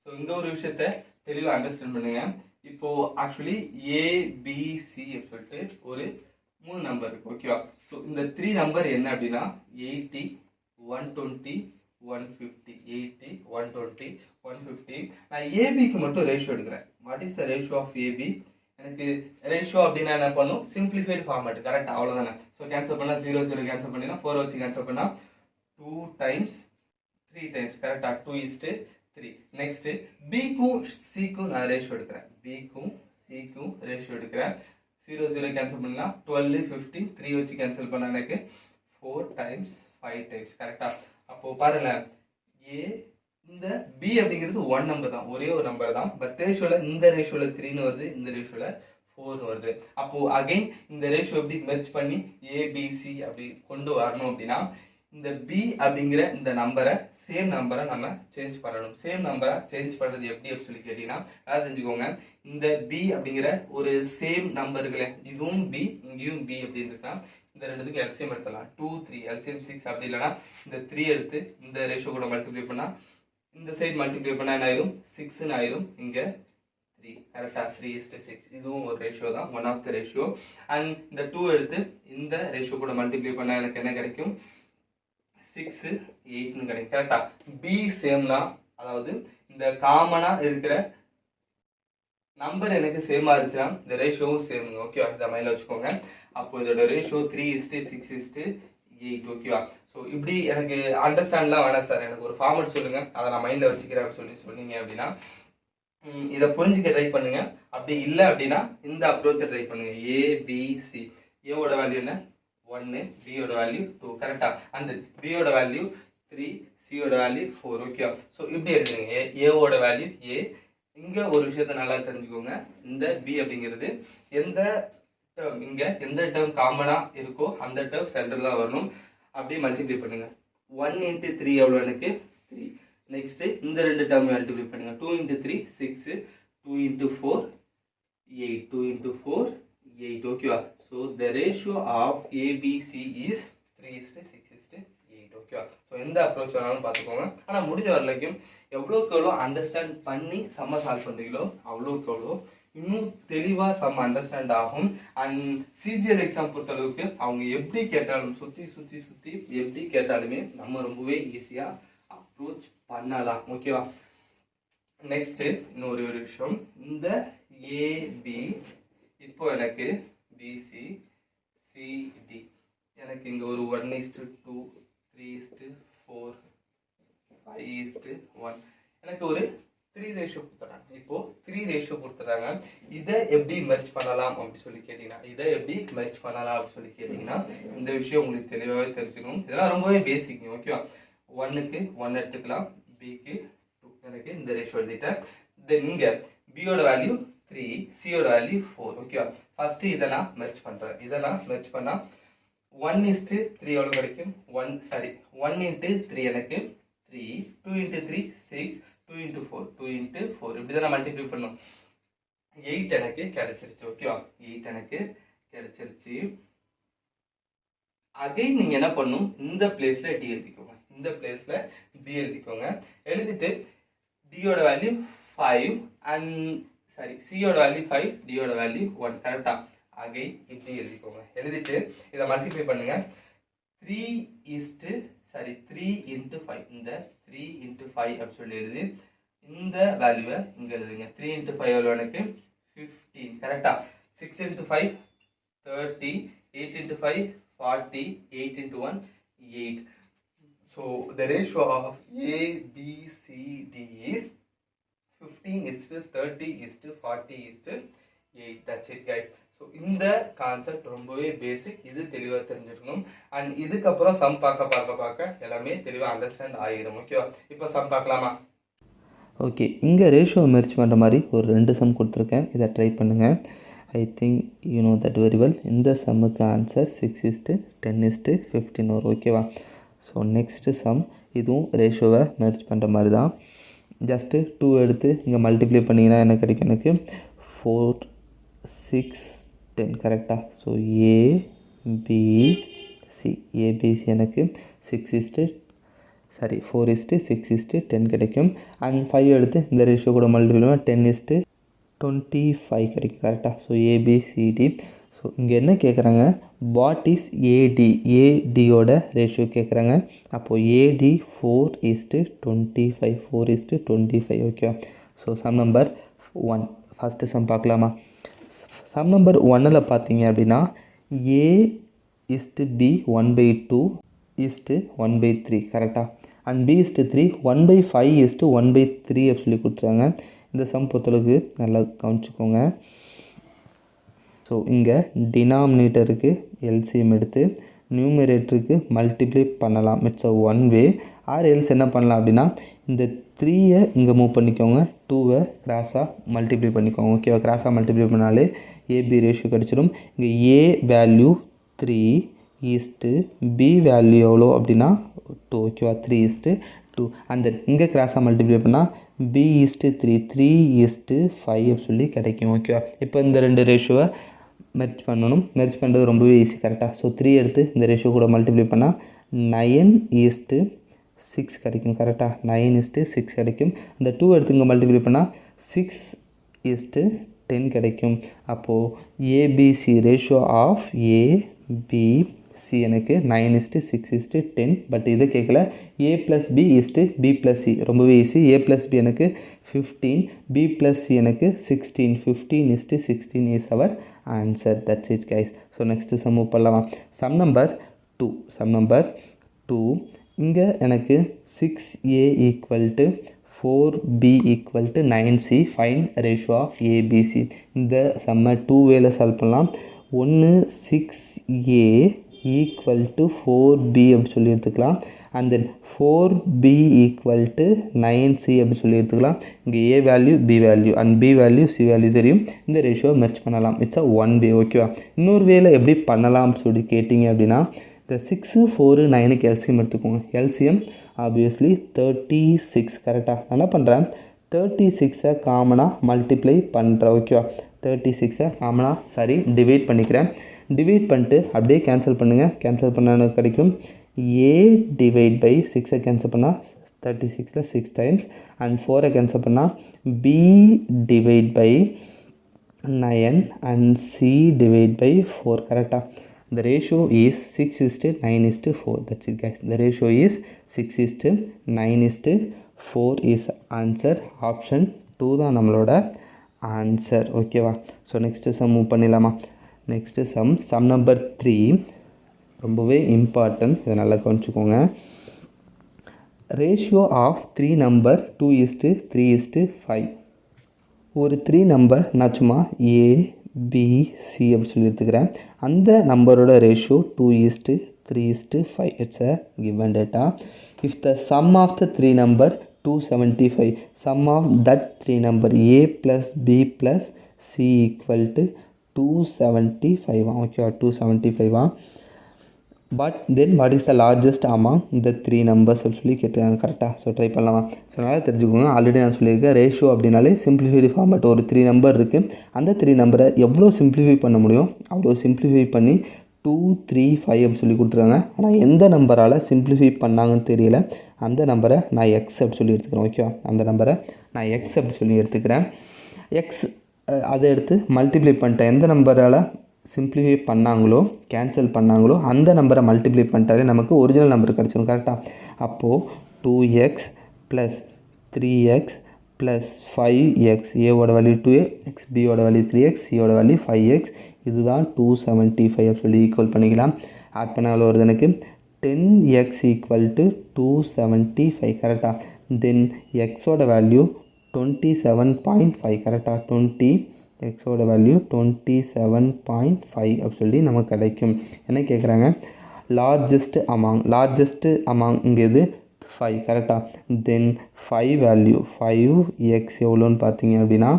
ஸோ இந்த ஒரு விஷயத்த தெளிவா அண்டர்ஸ்டாண்ட் பண்ணுங்க. இப்போ ஆக்சுவலி ஏபிசி சொல்லிட்டு ஒரு 3 நம்பர் இருக்கு. ஓகேவா? ஸோ இந்த 3 நம்பர் என்ன அப்படின்னா 80 120 150 80 120 150. நான் ஏபிக்கு மட்டும் ரேஷியோ எடுக்கிறேன். What is the ratio of AB? எனக்கு ரேஷியோ அப்படின்னா என்ன பண்ணும், சிம்பிளிஃபைடு ஃபார்மேட். கரெக்ட்? அவ்வளோதானே. ஸோ கேன்சல் பண்ணால் 0 0 கேன்சல் பண்ணினா 4 வச்சு கேன்சல் பண்ணால் 2 டைம்ஸ் 3 டைம்ஸ். கரெக்டா? 2:3. நெக்ஸ்ட் பிக்கும் சிக்கும் நான் ரேஷியோ எடுக்கிறேன். பிக்கும் சிக்கும் ரேஷியோ எடுக்கிறேன். 0 0 கேன்சல் பண்ணலாம் 12 15 3 வச்சு கேன்சல் பண்ண எனக்கு 4 டைம்ஸ் 5 டைம்ஸ். கரெக்டா? அப்போ பாருங்க, இந்த பி அப்படிங்கிறது 1 நம்பர் தான், ஒரே ஒரு நம்பர் தான். பட் ரேஷியோல இந்த ரேஷியோல 3ன்னு வருது, இந்த ரேஷியோல 4ன்னு வருது. அப்போ அகைன் இந்த ரேஷியோ எப்படி மெர்ஜ் பண்ணி ஏபிசி அப்படி கொண்டு வரணும் அப்படின்னா இந்த பி அப்படிங்கிற இந்த நம்பரை சேம் நம்பரை நம்ம சேஞ்ச் பண்ணணும். சேம் நம்பரை சேஞ்ச் பண்றது எப்படி அப்படின்னு சொல்லி கேட்டீங்கன்னா அதாவது தெரிஞ்சுக்கோங்க, இந்த பி அப்படிங்கிற ஒரு சேம் நம்பர்களே, இதுவும் பி இங்கேயும் பி அப்படின்னு இருக்கா, இந்த ரெண்டுத்துக்கும் எல்சிஎம் எடுத்துடலாம். 2 3 எல்சிஎம் 6. அப்படி இல்லைன்னா இந்த 3 எடுத்து இந்த ரேஷியோ கூட மல்டிப்ளை பண்ணா இந்த சைடு மல்டிப்ளை பண்ணா என்ன ஆயிரும் 6ன்னு ஆயிரும், இங்க 3 கரெக்டாக 3:6 இதுவும் ஒரு ரேஷியோ தான், one of the ratio. And இந்த 2 எடுத்து இந்த ரேஷியோ கூட மல்டிப்ளை பண்ணால் எனக்கு என்ன கிடைக்கும், 6 8ன்னு கிடைக்கும். கரெக்டாக பி சேம்னா, அதாவது இந்த காமனாக இருக்கிற நம்பர் எனக்கு சேமாக இருந்துச்சுன்னா இந்த ரேஷியோவும் சேமுங்க. ஓகேவா, இதை மைண்டில் வச்சுக்கோங்க. அப்போ இதோட ரேஷியோ 3:6:8. ஓகேவா, ஸோ இப்படி எனக்கு அண்டர்ஸ்டாண்ட்லாம் வேணாம் சார், எனக்கு ஒரு ஃபார்மட் சொல்லுங்கள், அதை நான் மைண்டில் வச்சுக்கிறேன் சொன்னீங்க அப்படின்னா இதை புரிஞ்சுக்க ட்ரை பண்ணுங்க. அப்படி இல்லை அப்படின்னா இந்த அப்ரோச்சை ட்ரை பண்ணுங்க. ஏபிசி, ஏவோட வேல்யூ என்ன 1, பியோட வேல்யூ 2. கரெக்டா, அந்த பியோட வேல்யூ 3, சியோட வேல்யூ 4. ஓகேவா, ஸோ இப்படி எழுதுங்க. ஏவோட வேல்யூ ஏ. இங்க ஒரு விஷயத்த நல்லா தெரிஞ்சுக்கோங்க, இந்த பி அப்படிங்கிறது எந்த டேர்ம், இங்க எந்த டேர்ம் காமனா இருக்கோ அந்த டேர்ம் சென்டர்ல வரணும். அப்படியே மல்டிப்ளை பண்ணுங்க. 1 × 3 எவ்வளோ எனக்கு 3. நெக்ஸ்ட் இந்த ரெண்டு டேர்ம் மல்டிப்ளை பண்ணுங்க. 2 × 3 6, 2 × 4 8, 2 × 4 8. ஓகேவா, so the ratio of ABC is 3:6:8. ஓகேவா, ஸோ எந்த அப்ரோச் வேணாலும் பார்த்துக்கோங்க. ஆனால் முடிஞ்ச வரைக்கும் எவ்வளோக்கு எவ்வளோ அண்டர்ஸ்டாண்ட் பண்ணி செம்ம சால்வ் பண்ணுறீங்களோ அவ்வளோக்கு எவ்வளோ இன்னும் தெளிவாக செம்ம அண்டர்ஸ்டாண்ட் ஆகும். அண்ட் சிஜிஎல் எக்ஸாம் பொறுத்தளவுக்கு அவங்க எப்படி கேட்டாலும் சுற்றி சுற்றி சுற்றி எப்படி கேட்டாலுமே நம்ம ரொம்பவே ஈஸியாக அப்ரோச் பண்ணலாம். ஓகேவா, நெக்ஸ்ட் இன்னொரு ஒரு விஷயம், இந்த ஏபி இப்போ எனக்கு பிசி சிடி எனக்கு இங்கே ஒரு 1:2 3:4 5:1 எனக்கு ஒரு 3 ரேஷியோ கொடுத்துறாங்க. இப்போ 3 ரேஷியோ கொடுத்துறாங்க. இதை எப்படி மெர்ஜ் பண்ணலாம் அப்படி சொல்லி கேட்டீங்கன்னா இந்த விஷயம் உங்களுக்கு தெளிவாகவே தெரிஞ்சுக்கணும். இதெல்லாம் ரொம்பவே பேசிக். ஓகேவா, 1க்கு 1 எடுத்துக்கலாம், பிக்கு 2. எனக்கு இந்த ரேஷியோ எழுதிட்டேன். தென் இங்க பியோட வேல்யூ 3, சியோட வேல்யூ 4. ஓகேவா, ஃபர்ஸ்ட் இதை நான் மெர்ஜ் பண்றேன். இதை நான் மெர்ஜ் பண்ணா 1:3 எவ்வளோ கிடைக்கும், 1 × 3 எனக்கு 3, 2 × 3 6, 2 × 4 2 × 4 இப்படி தான் நான் மல்டிப்ளை பண்ணும். 8 எனக்கு கிடைச்சிருச்சு. ஓகேவா, 8 எனக்கு கிடைச்சிருச்சு. அகைன் நீங்க என்ன பண்ணும், இந்த பிளேஸ்ல டி எழுதிக்கோங்க. எழுதிட்டு டியோட வேல்யூ 5 அண்ட் சியோட வேல்யூ 5, டியோட வேல்யூ 1. கரெக்டா, அகைன் இப்படி எழுதிக்கோங்க. எழுதிட்டு இதை மல்டிப்ளை பண்ணுங்க. 3 × 5 இந்த 3 × 5 அப்படி சொல்லி எழுதி இந்த வேல்யூவை இங்க எழுதுங்க. 3 × 5 எவ்வளோ எனக்கு 15. கரெக்டா, 6 × 5 30, 8 × 5 40, 8 × 1 8. So the ratio of ABCD is 15:30:40:8. That's it guys. So இந்த கான்செப்ட் ரொம்பவே பேசிக், இது தெளிவாக தெரிஞ்சிருக்கணும். அண்ட் இதுக்கப்புறம் சம் பார்க்க எல்லாமே தெளிவாக அண்டர்ஸ்டாண்ட் ஆகிடும். ஓகேவா, இப்போ சம் பார்க்கலாமா? ஓகே, இங்கே ரேஷியோ மெர்ஜ் பண்ணுற மாதிரி ஒரு 2 சம் கொடுத்துருக்கேன். இதை ட்ரை பண்ணுங்கள். I think you know that very well. இந்த சம்முக்கு ஆன்சர் 6:10:15 வரும். ஓகேவா, ஸோ நெக்ஸ்ட்டு சம், இதுவும் ரேஷியோவை மெர்ஜ் பண்ணுற மாதிரி தான். ஜஸ்ட்டு 2 எடுத்து இங்கே மல்டிப்ளை பண்ணிங்கன்னா என்ன கிடைக்கும், எனக்கு 4 6 10. கரெக்டாக, ஸோ ஏபிசி எனக்கு 4:6:10 கிடைக்கும். அண்ட் 5 எடுத்து இந்த ரேஷியோ கூட மல்டிப்ளை பண்ணால் 10:25 கிடைக்கும். கரெக்டாக, ஸோ ஏபிசிடி. ஸோ இங்கே என்ன கேட்குறாங்க, வாட் இஸ் ஏடியோட ரேஷியோ கேட்குறாங்க. அப்போது ஏடி 4:25 4:25. Okay, so sum number 1 first some பார்க்கலாமா? சம் நம்பர் 1ல் பார்த்தீங்க அப்படின்னா A:B 1/2:1/3. கரெக்டாக, அண்ட் B:3 1/5:1/3 அப்படி சொல்லி கொடுத்துருக்காங்க. இந்த சம் பொறுத்தளவுக்கு நல்லா கவனிச்சுக்கோங்க. ஸோ இங்கே டினாமினேட்டருக்கு எல்சிஎம் எடுத்து நியூமரேட்டருக்கு மல்டிப்ளை பண்ணலாம். It's a one way. Or else என்ன பண்ணலாம் அப்படின்னா, இந்த 3யை இங்கே மூவ் பண்ணிக்கோங்க, 2வை கிராஸாக மல்டிப்ளை பண்ணிக்கோங்க. ஓகேவா, கிராஸாக மல்டிப்ளை பண்ணாலே ஏபி ரேஷியோ கிடச்சிடும். இங்கே ஏ வேல்யூ 3 பி வேல்யூ எவ்வளோ அப்படின்னா 2. ஓகேவா, 3:2. அந்த இங்கே கிராஸாக மல்டிப்ளை பண்ணால் B:3 3:5 சொல்லி கிடைக்கும். ஓகேவா, இப்போ இந்த 2 ரேஷியோவை மெர்ஜ் பண்ணணும். மெர்ஜ் பண்ணுறது ரொம்பவே ஈஸி. கரெக்டாக, ஸோ 3 எடுத்து இந்த ரேஷியோ கூட மல்டிப்ளை பண்ணால் 9:6 கிடைக்கும். கரெக்டாக, 9:6 கிடைக்கும். இந்த 2 எடுத்து இங்கே மல்டிப்ளை பண்ணால் 6 10 கிடைக்கும். அப்போது ஏபிசி ரேஷியோ ஆஃப் ஏபிசி எனக்கு 9:6:10. பட் இதை கேட்கல. A + B B + C ரொம்பவே ஈஸி. A + B எனக்கு 15, B + C எனக்கு 16. 15:16 is our answer. That's it guys. So next sum move பண்ணலாம். சம் நம்பர் 2 இங்கே எனக்கு 6A = 4B = 9C. Find ratio of ABC. இந்த செம்ம 2 வேல சால்வ் பண்ணலாம். ஒன்று 6A = 4B அப்படி சொல்லி எடுத்துக்கலாம். அண்ட் தென் 4B = 9C அப்படி சொல்லி எடுத்துக்கலாம். இங்கே A value, B value and B value, C value தெரியும். இந்த ரேஷியோ மெர்ச் பண்ணலாம். It's 1B. ஓகேவா? இன்னொரு வேலை எப்படி பண்ணலாம் சொல்லி கேட்டிங்க அப்படின்னா, இந்த 6, 4, 9க்கு எல்சிஎம் எடுத்துக்கோங்க. LCM obviously 36. கரெக்டாக நான் என்ன பண்ணுறேன், 36 காமனாக மல்டிப்ளை பண்ணுறேன். ஓகேவா? 36 காமனாக டிவைட் பண்ணிக்கிறேன். டிவைட் பண்ணிட்டு அப்படியே கேன்சல் பண்ணுங்கள். கேன்சல் பண்ண கிடைக்கும் A / 6 கேன்சல் பண்ணால் 36ல் 6 டைம்ஸ் அண்ட் 4 கேன்சல் பண்ணால் B / 9 அண்ட் C / 4. கரெக்டாக? The ratio is 6:9:4. That's it guys. The ratio is 6:9:4 is answer. Option 2 தான் நம்மளோட ஆன்சர். ஓகேவா? ஸோ நெக்ஸ்ட்டு சம் மூவ் பண்ணிடலாமா? நெக்ஸ்ட்டு சம் நம்பர் 3 ரொம்பவே இம்பார்ட்டன்ட். இதை நல்லா கவனிச்சுக்கோங்க. Ratio of 3 number 2:3:5. ஒரு 3 நம்பர் நான் சும்மா ABC அப்படி சொல்லி எடுத்துக்கிறேன். அந்த நம்பரோட ratio 2:3:5. It's a given data. If the sum of the 3 number 275, sum of that 3 number A + B + C = 275. ஓகேவா? 275. But then what is the largest among இந்த 3 நம்பர்ஸ் அப்படி சொல்லி கேட்டுருக்காங்க. கரெக்டாக? ஸோ ட்ரை பண்ணலாமா? ஸோ நல்லா தெரிஞ்சுக்கோங்க. ஆல்ரெடி நான் சொல்லியிருக்கேன், ரேஷியோ அப்படின்னாலே சிம்பிளிஃபைடு ஃபார்மேட். ஒரு 3 நம்பர் இருக்குது. அந்த 3 நம்பரை எவ்வளோ சிம்பிளிஃபை பண்ண முடியும் அவ்வளோ சிம்பிளிஃபை பண்ணி 2, 3, 5 அப்படி சொல்லி கொடுத்துருக்காங்க. ஆனால் எந்த நம்பரால் சிம்பிளிஃபை பண்ணாங்கன்னு தெரியல. அந்த நம்பரை நான் எக்ஸ் அப்படி சொல்லி எடுத்துக்கிறேன். ஓகேவா? அந்த நம்பரை நான் எக்ஸ் அப்படி சொல்லி எடுத்துக்கிறேன். எக்ஸ் அதை எடுத்து மல்டிப்ளை பண்ணிட்டேன். எந்த நம்பரால் சிம்பிளிஃபை பண்ணாங்களோ, கேன்சல் பண்ணாங்களோ அந்த நம்பரை மல்டிப்ளை பண்ணிட்டாலே நமக்கு ஒரிஜினல் நம்பர் கிடச்சிடும். கரெக்டாக? அப்போது 2x + 3x + 5x. ஏவோட வேல்யூ 2x, பியோட வேல்யூ 3x, சியோட வேல்யூ 5x. இதுதான் 275 சொல்லி ஈக்குவல் பண்ணிக்கலாம். ஆட் பண்ணாலும் வருது எனக்கு 10x = 275. கரெக்டாக? தென் எக்ஸோட வேல்யூ 27.5. கரெக்டாக? 20 எக்ஸோட வேல்யூ 27.5 அப்படி சொல்லி நமக்கு கிடைக்கும். என்ன கேட்குறாங்க? லார்ஜஸ்ட்டு அமாங் இங்கே இது 5. கரெக்டாக? தென் 5 வேல்யூ 5x எவ்வளோன்னு பார்த்தீங்க அப்படின்னா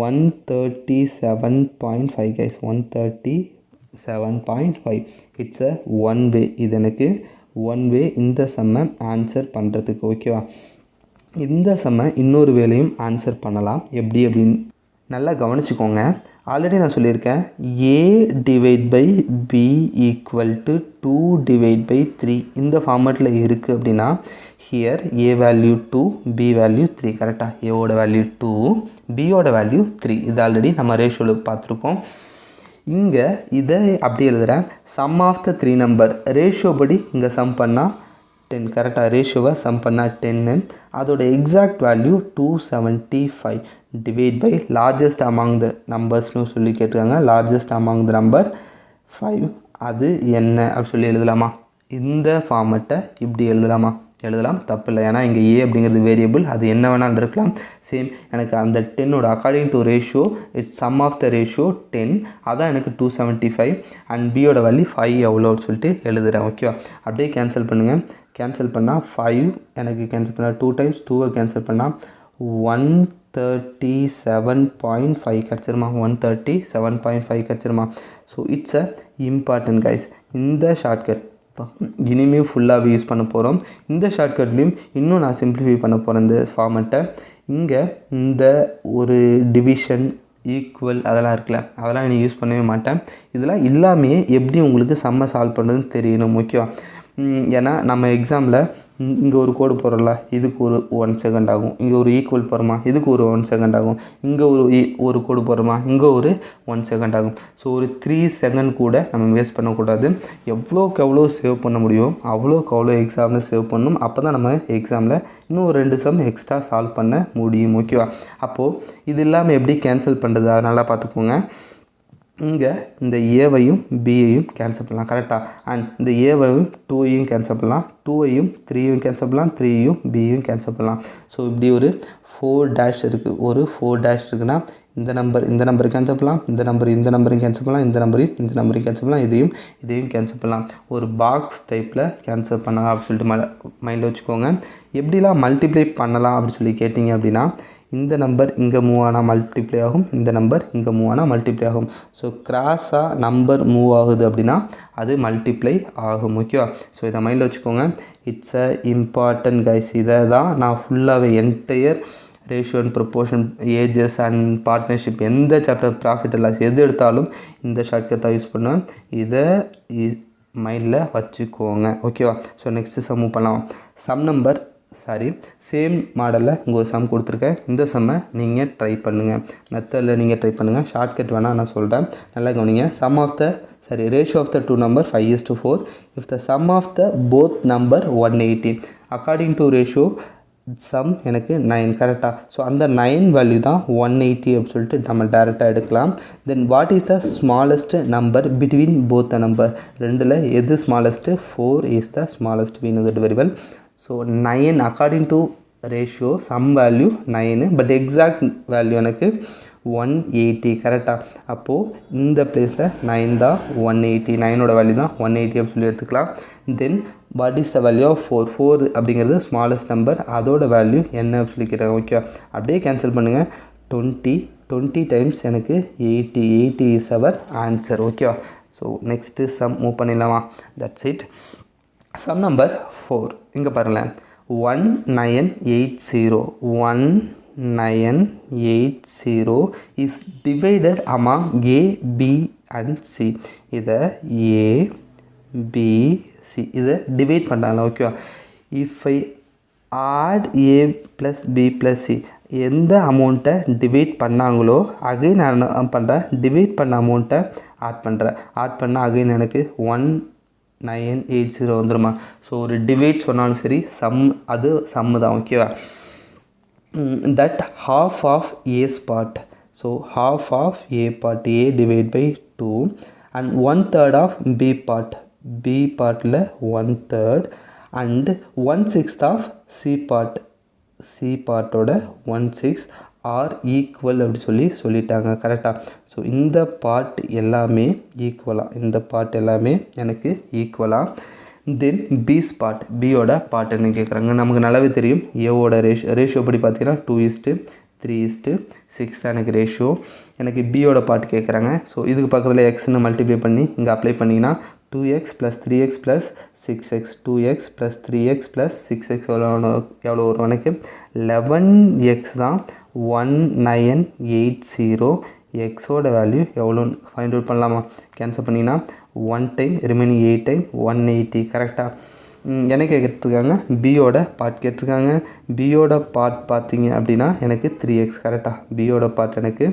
137.5 கைஸ். 137.5. இட்ஸ் அ 1 வே. இது எனக்கு 1 வே இந்த செம்மை ஆன்சர் பண்ணுறதுக்கு. ஓகேவா? இந்த செம்மை இன்னொரு வேலையும் ஆன்சர் பண்ணலாம். எப்படி அப்படின்னு நல்லா கவனிச்சுக்கோங்க. ஆல்ரெடி நான் சொல்லியிருக்கேன், A / B = 2/3 இந்த ஃபார்மேட்டில் இருக்குது அப்படின்னா here A value 2, B value 3. கரெக்டாக? ஏவோட வேல்யூ 2, பியோட வேல்யூ 3. இது ஆல்ரெடி நம்ம ரேஷியோவில் பார்த்துருக்கோம். இங்கே இதை அப்படி எழுதுகிறேன். Sum of the 3 number ratio படி இங்கே சம் பண்ணால் 10. கரெக்டாக? ரேஷியோவை சம் பண்ணால் 10. அதோட exact value 275 divide by largest among the நம்பர்ஸ்னு சொல்லி கேட்டிருக்காங்க. Largest among the number 5. அது என்ன அப்படி சொல்லி எழுதலாமா? இந்த ஃபார்மெட்டை இப்படி எழுதலாமா? எழுதலாம், தப்பு இல்லை. ஏன்னா இங்கே A அப்படிங்கிறது வேரியபிள், அது என்ன வேணாலும் இருக்கலாம். சேம் எனக்கு அந்த 10ஓட according to ratio it's sum of the ratio 10. அதான் எனக்கு 275 அண்ட் பியோட வேல்யூ 5 எவ்வளோன்னு சொல்லிட்டு எழுதுகிறேன். ஓகேவா? அப்படியே கேன்சல் பண்ணுங்கள். கேன்சல் பண்ணால் 5 எனக்கு கேன்சல் பண்ணால் 2 டைம்ஸ் 2வை கேன்சல் பண்ணால் 137.5 கிடச்சிருமா? 137.5 கிடச்சிருமா? So it's a important guys. இந்த ஷார்ட்கட் இனிமேல் ஃபுல்லாகவே யூஸ் பண்ண போகிறோம். இந்த ஷார்ட்கட்லேயும் இன்னும் நான் சிம்பிளிஃபை பண்ண போகிறேன் இந்த ஃபார்மெட்டை. இங்கே இந்த ஒரு டிவிஷன், ஈக்குவல் அதெல்லாம் இருக்குல்ல, அதெல்லாம் நீ யூஸ் பண்ணவே மாட்டேன். இதெல்லாம் எல்லாமே எப்படி உங்களுக்கு சம்மை சால்வ் பண்ணுறதுன்னு தெரியணும். ஓகேவா? ஏன்னா நம்ம எக்ஸாமில் இங்கே ஒரு கோடு போடுறல, இதுக்கு ஒரு 1 செகண்ட் ஆகும். இங்கே ஒரு ஈக்குவல் போடுறோமா, இதுக்கு ஒரு 1 செகண்ட் ஆகும். இங்கே ஒரு கோடு போடுறோமா, இங்கே ஒரு 1 செகண்ட் ஆகும். ஸோ ஒரு 3 செகண்ட் கூட நம்ம வேஸ்ட் பண்ணக்கூடாது. எவ்வளோக்கு எவ்வளோ சேவ் பண்ண முடியும் அவ்வளோக்கு அவ்வளோ எக்ஸாமில் சேவ் பண்ணணும். அப்போ தான் நம்ம எக்ஸாமில் இன்னும் ஒரு 2 சம் எக்ஸ்ட்ரா சால்வ் பண்ண முடியும். ஓகேவா? அப்போது இது இல்லாமல் எப்படி கேன்சல் பண்ணுறது அதை நல்லா பார்த்துக்கோங்க. இங்கே இந்த ஏவையும் பியையும் கேன்சல் பண்ணலாம். கரெக்டாக? அண்ட் இந்த ஏவையும் 2ஐயும் கேன்சல் பண்ணலாம், 2ஐயும் 3ஐயும் கேன்சல் பண்ணலாம், 3ஐயும் பியையும் கேன்சல் பண்ணலாம். ஸோ இப்படி ஒரு 4 டேஷ் இருக்குது. ஒரு 4 டேஷ் இருக்குன்னா இந்த நம்பர் கேன்சல் பண்ணலாம், இந்த நம்பரையும் கேன்சல் பண்ணலாம், இந்த நம்பரையும் கேன்சல் பண்ணலாம், இதையும் கேன்சல் பண்ணலாம். ஒரு பாக்ஸ் டைப்பில் கேன்சல் பண்ணலாம் அப்படின்னு சொல்லிட்டு மைண்டில் வச்சுக்கோங்க. எப்படிலாம் மல்டிப்ளை பண்ணலாம் அப்படின்னு சொல்லி கேட்டிங்க அப்படின்னா, இந்த நம்பர் இங்கே மூவ் ஆனால் மல்டிப்ளை ஆகும், இந்த நம்பர் இங்கே மூவ் ஆனால் மல்டிப்ளை ஆகும். ஸோ கிராஸாக நம்பர் மூவ் ஆகுது அப்படின்னா அது மல்டிப்ளை ஆகும். ஓகேவா? ஸோ இதை மைண்டில் வச்சுக்கோங்க. It's a important guys. இதை தான் நான் ஃபுல்லாகவே entire ratio and proportion, ages and partnership, எந்த சாப்டர் ப்ராஃபிட் அண்ட் லாஸ் எது எடுத்தாலும் இந்த ஷார்ட்கட் தான் யூஸ் பண்ணுவேன். இதை மைண்டில் வச்சுக்கோங்க. ஓகேவா? ஸோ நெக்ஸ்ட்டு சம் மூவ் பண்ணலாம். சேம் மாடலில் இங்கே ஒரு சம் கொடுத்துருக்கேன். இந்த சம்மை நீங்கள் ட்ரை பண்ணுங்கள், மெத்தடில் நீங்கள் ட்ரை பண்ணுங்கள். ஷார்ட்கட் வேணால் நான் சொல்கிறேன், நல்லா கவனிங்க. Ratio of the 2 number 5:4 if the sum of the both number 180 according to ratio sum எனக்கு 9. கரெக்டாக? ஸோ அந்த 9 வேல்யூ தான் 180 அப்படின்னு சொல்லிட்டு நம்ம டேரெக்டாக எடுக்கலாம். Then what is the smallest number between both the number? ரெண்டில் எது smallest? 4 is the smallest. we know that very well. So 9 according to ratio sum value 9, but exact value எனக்கு 180. கரெக்டாக? அப்போது இந்த பிளேஸில் 9 தான் 180, 9ஓட வேல்யூ தான் 180 அப்படின்னு சொல்லி எடுத்துக்கலாம். Then what is the value of 4 அப்படிங்கிறது ஸ்மாலஸ்ட் நம்பர், அதோட வேல்யூ என்ன அப்படின்னு சொல்லி கேட்டாங்க. ஓகே, அப்படியே கேன்சல் பண்ணுங்கள். 20 டைம்ஸ் எனக்கு 80 இஸ் அவர் ஆன்சர். ஓகேவா? ஸோ நெக்ஸ்ட்டு சம் மூவ் பண்ணிடலாமா? That's it. சம் நம்பர் 4 இங்கே பாருங்களேன். 1980 is divided among A, B and C. இதை A, B, C இதை டிவைட் பண்ணுறாங்களா? ஓகேவா? If I add A plus B plus C, எந்த அமௌண்ட்டை டிவைட் பண்ணாங்களோ அகைன் நான் என்ன பண்ணுறேன், டிவைட் பண்ண அமௌண்ட்டை ஆட் பண்ணால் அகைன் எனக்கு 1980 வந்துடுமா? ஸோ ஒரு டிவைட் சொன்னாலும் சரி, அது சம்மு தான். ஓகேவா? That half of A's part. So half of A part A divide by 2 and 1/3 of B part. B பார்ட்டில் 1/3 and 1/6 of C part. C பார்ட்டோட 1/6 ஆர் ஈக்குவல் அப்படி சொல்லிட்டாங்க. கரெக்டாக? ஸோ இந்த பார்ட் எல்லாமே எனக்கு ஈக்குவலாக. தென் பிஸ் பார்ட், பியோட பார்ட் என்ன கேட்குறாங்க? நமக்கு நல்லாவே தெரியும் ஏவோட ரேஷியோ படி பார்த்தீங்கன்னா 2:3:6 தான் எனக்கு ரேஷியோ. எனக்கு பியோட பார்ட் கேட்குறாங்க. ஸோ இதுக்கு பக்கத்தில் எக்ஸ்ன்னு மல்டிப்ளை பண்ணி இங்கே அப்ளை பண்ணிங்கன்னா 2x + 3x + 6x, 2x + 3x + 6x எவ்வளோ வரும்? எனக்கு 11x தான் 1980. எக்ஸோட வேல்யூ எவ்வளோன்னு ஃபைண்ட் அவுட் பண்ணலாமா? கேன்சல் பண்ணிங்கன்னா 1 டைம் ரிமைனிங் 8 டைம் 180. கரெக்டாக? என்ன கேட்டிருக்காங்க? பியோட பார்ட் கேட்டிருக்காங்க. பியோட பார்ட் பார்த்தீங்க அப்படின்னா எனக்கு 3x. கரெக்டாக? பியோட பார்ட் எனக்கு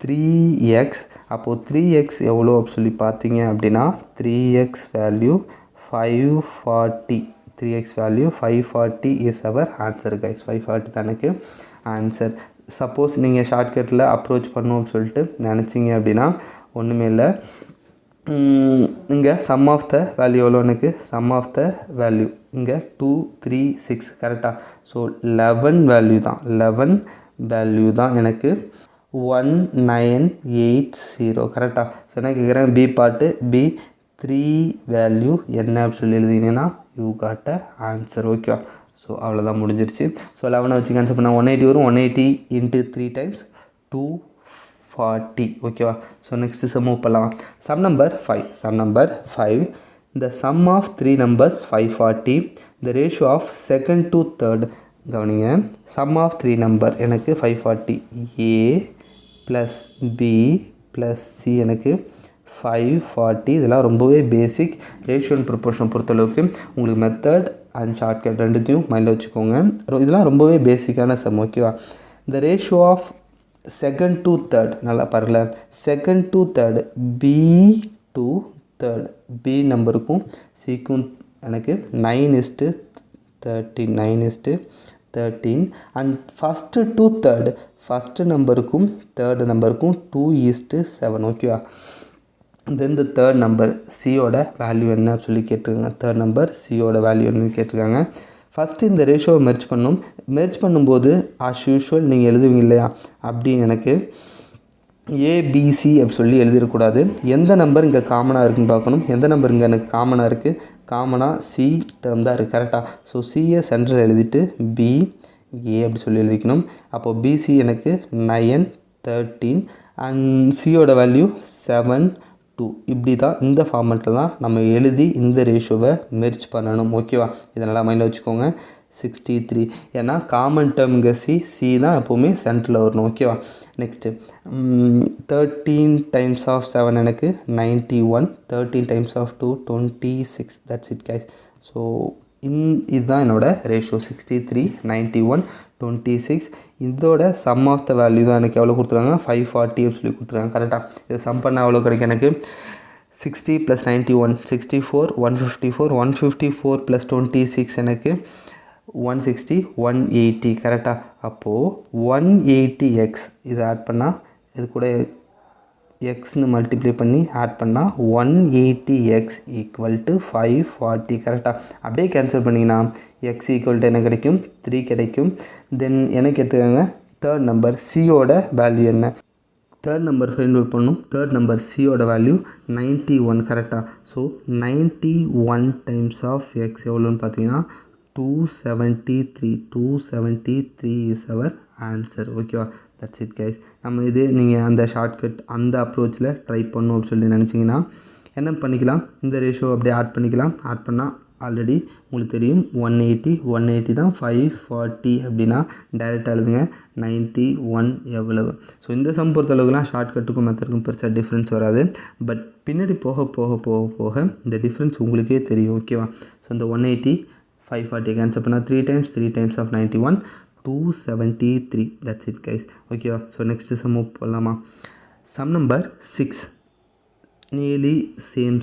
3x. அப்போது 3x எவ்வளோ அப்படின்னு சொல்லி பார்த்தீங்க அப்படின்னா 3x value 540. 3x value 540 is our answer guys. 540 தான் எனக்கு ஆன்சர். சப்போஸ் நீங்கள் ஷார்ட்கட்டில் அப்ரோச் பண்ணணும்னு சொல்லிட்டு நினச்சிங்க அப்படின்னா ஒன்றுமே இல்லை. இங்கே சம் ஆஃப் த வேல்யூ எவ்வளோ? எனக்கு சம் ஆஃப் த வேல்யூ இங்கே 2, 3, 6. கரெக்டாக? ஸோ 11 வேல்யூ தான் எனக்கு 1980. கரெக்டாக? ஸோ என்ன கேட்குறேன்? பி பார்ட்டு பி 3 வேல்யூ என்ன அப்படின்னு சொல்லி எழுதிங்கன்னா யூ காட் அ ஆன்சர். ஓகேவா? ஸோ அவ்வளோதான், முடிஞ்சிருச்சு. ஸோ 11 வச்சு கேன்சல் பண்ணால் 180 வரும். 180 × 3 டைம்ஸ் 240. ஓகேவா? ஸோ நெக்ஸ்ட்டு சம் மூவ் பண்ணலாம். Sum number 5. The sum of 3 numbers 540. The ratio of second to third. கவனிங்க, sum of 3 number எனக்கு 540. A plus B plus C எனக்கு 540. இதெல்லாம் ரொம்பவே பேசிக். ரேஷியோ அண்ட் ப்ரொப்போர்ஷன் பொறுத்தளவுக்கு உங்களுக்கு மெத்தட் அண்ட் ஷார்ட்கட் ரெண்டுத்தையும் மைண்டில் வச்சுக்கோங்க. இதெல்லாம் ரொம்பவே பேசிக்கான சம். ஓகேவா? இந்த ratio of second to third நல்லா பாருங்களேன். Second to third B to third B நம்பருக்கும் சிக்கும் எனக்கு 9:13 9:13 and first to third first நம்பருக்கும் தேர்டு நம்பருக்கும் 2:7. ஓகேவா? தென் த தேர்ட் நம்பர் சியோட வேல்யூ என்ன சொல்லி கேட்டிருக்காங்க. தேர்ட் நம்பர் சியோட வேல்யூ என்னன்னு கேட்டிருக்காங்க. ஃபஸ்ட்டு இந்த ரேஷியோவை மெர்ஜ் பண்ணும்போது ஆஸ் யூஷுவல் நீங்கள் எழுதுவீங்க இல்லையா, அப்படி எனக்கு ஏபிசி அப்படி சொல்லி எழுதிடக்கூடாது. எந்த நம்பர் இங்கே காமனாக இருக்குதுன்னு பார்க்கணும். எந்த நம்பர் இங்கே எனக்கு காமனாக இருக்குது, காமனாக சி டேர்ம் தான் இருக்குது. கரெக்டாக? ஸோ சியை சென்டரில் எழுதிட்டு பி ஏ அப்படி சொல்லி எழுதிக்கணும். அப்போது பிசி எனக்கு 9:13 அண்ட் சியோட வேல்யூ 7:2. இப்படி தான் இந்த ஃபார்மெட்டில் தான் நம்ம எழுதி இந்த ரேஷியோவை மெர்ஜ் பண்ணணும். ஓகேவா? இதை நல்லா மைண்டில் வச்சுக்கோங்க. 63 ஏன்னா காமன் டேர்முங்க சி தான் எப்போவுமே சென்டரில் வரணும். ஓகேவா? நெக்ஸ்ட்டு 13 டைம்ஸ் ஆஃப் 7 எனக்கு 91. 13 times of 2 26. That's it guys. So இதுதான் என்னோட ரேஷியோ 63 91 26. இதோட சம் ஆஃப் த வேல்யூ தான் எனக்கு எவ்வளோ கொடுத்துருக்காங்க 540 சொல்லி கொடுத்துருக்காங்க. கரெக்டாக? இதை சம் பண்ணால் எவ்வளோ கிடைக்கும் எனக்கு 60 + 91 64 154 154 + 26 எனக்கு 160 180. கரெக்டாக? அப்போது 180x இதை ஆட் பண்ணால் இது கூட எக்ஸ்னு மல்டிப்ளை பண்ணி ஆட் பண்ணால் 180x = 540. கரெக்டாக? அப்படியே கேன்சல் பண்ணிங்கன்னா x = என்ன கிடைக்கும் 3 கிடைக்கும். தென் என்ன கேட்டுருக்காங்க தேர்ட் நம்பர் சியோட வேல்யூ என்ன, தேர்ட் நம்பர் ஃபைண்ட் அவுட் பண்ணணும். தேர்ட் நம்பர் சியோட வேல்யூ 91. கரெக்டாக? ஸோ 91 டைம்ஸ் ஆஃப் எக்ஸ் எவ்வளோன்னு பார்த்தீங்கன்னா 273. 273 இஸ் அவர் ஆன்சர். ஓகேவா? That's it guys. நம்ம இது நீங்கள் அந்த ஷார்ட்கட் அந்த அப்ரோச்சில் ட்ரை பண்ணணும் அப்படின்னு சொல்லி நினச்சிங்கன்னா என்ன பண்ணிக்கலாம், இந்த ரேஷியோ அப்படியே ஆட் பண்ணிக்கலாம். ஆட் பண்ணால் ஆல்ரெடி உங்களுக்கு தெரியும் 180 தான் 540 அப்படின்னா டைரெக்டாக எழுதுங்க 91 எவ்வளவு. ஸோ இந்த சம் பொறுத்தளவுக்குலாம் ஷார்ட்கட்டுக்கும் மெத்தடுக்கும் பெருசாக டிஃப்ரென்ஸ் வராது. பட் பின்னாடி போக போக போக போக இந்த டிஃப்ரென்ஸ் உங்களுக்கே தெரியும். ஓகேவா? ஸோ இந்த 180 540 கேன்சல் பண்ணால் 3 times of 91 273. That's it guys. ஓகேவா? ஸோ நெக்ஸ்ட்டு சம் போடலாமா? Sum number 6 nearly same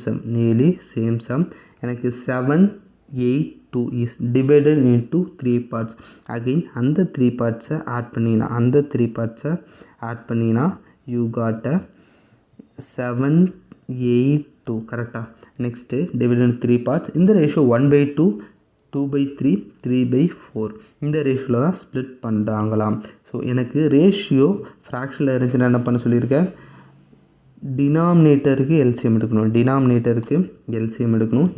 sum. எனக்கு 782 is divided into 3 parts. Again அந்த 3 பார்ட்ஸை ஆட் பண்ணிங்கன்னா யூ காட் அ 782. கரெக்டாக? Next divided 3 parts. இந்த ரேஷியோ 1/2 2/3 3/4 இந்த ரேஷியோவில் தான் ஸ்ப்ளிட் பண்ணுறாங்களாம். ஸோ எனக்கு ரேஷியோ ஃப்ராக்ஷனில் இருந்துச்சுன்னா என்ன பண்ண சொல்லியிருக்கேன், டினாமினேட்டருக்கு எல்சிஎம் எடுக்கணும்.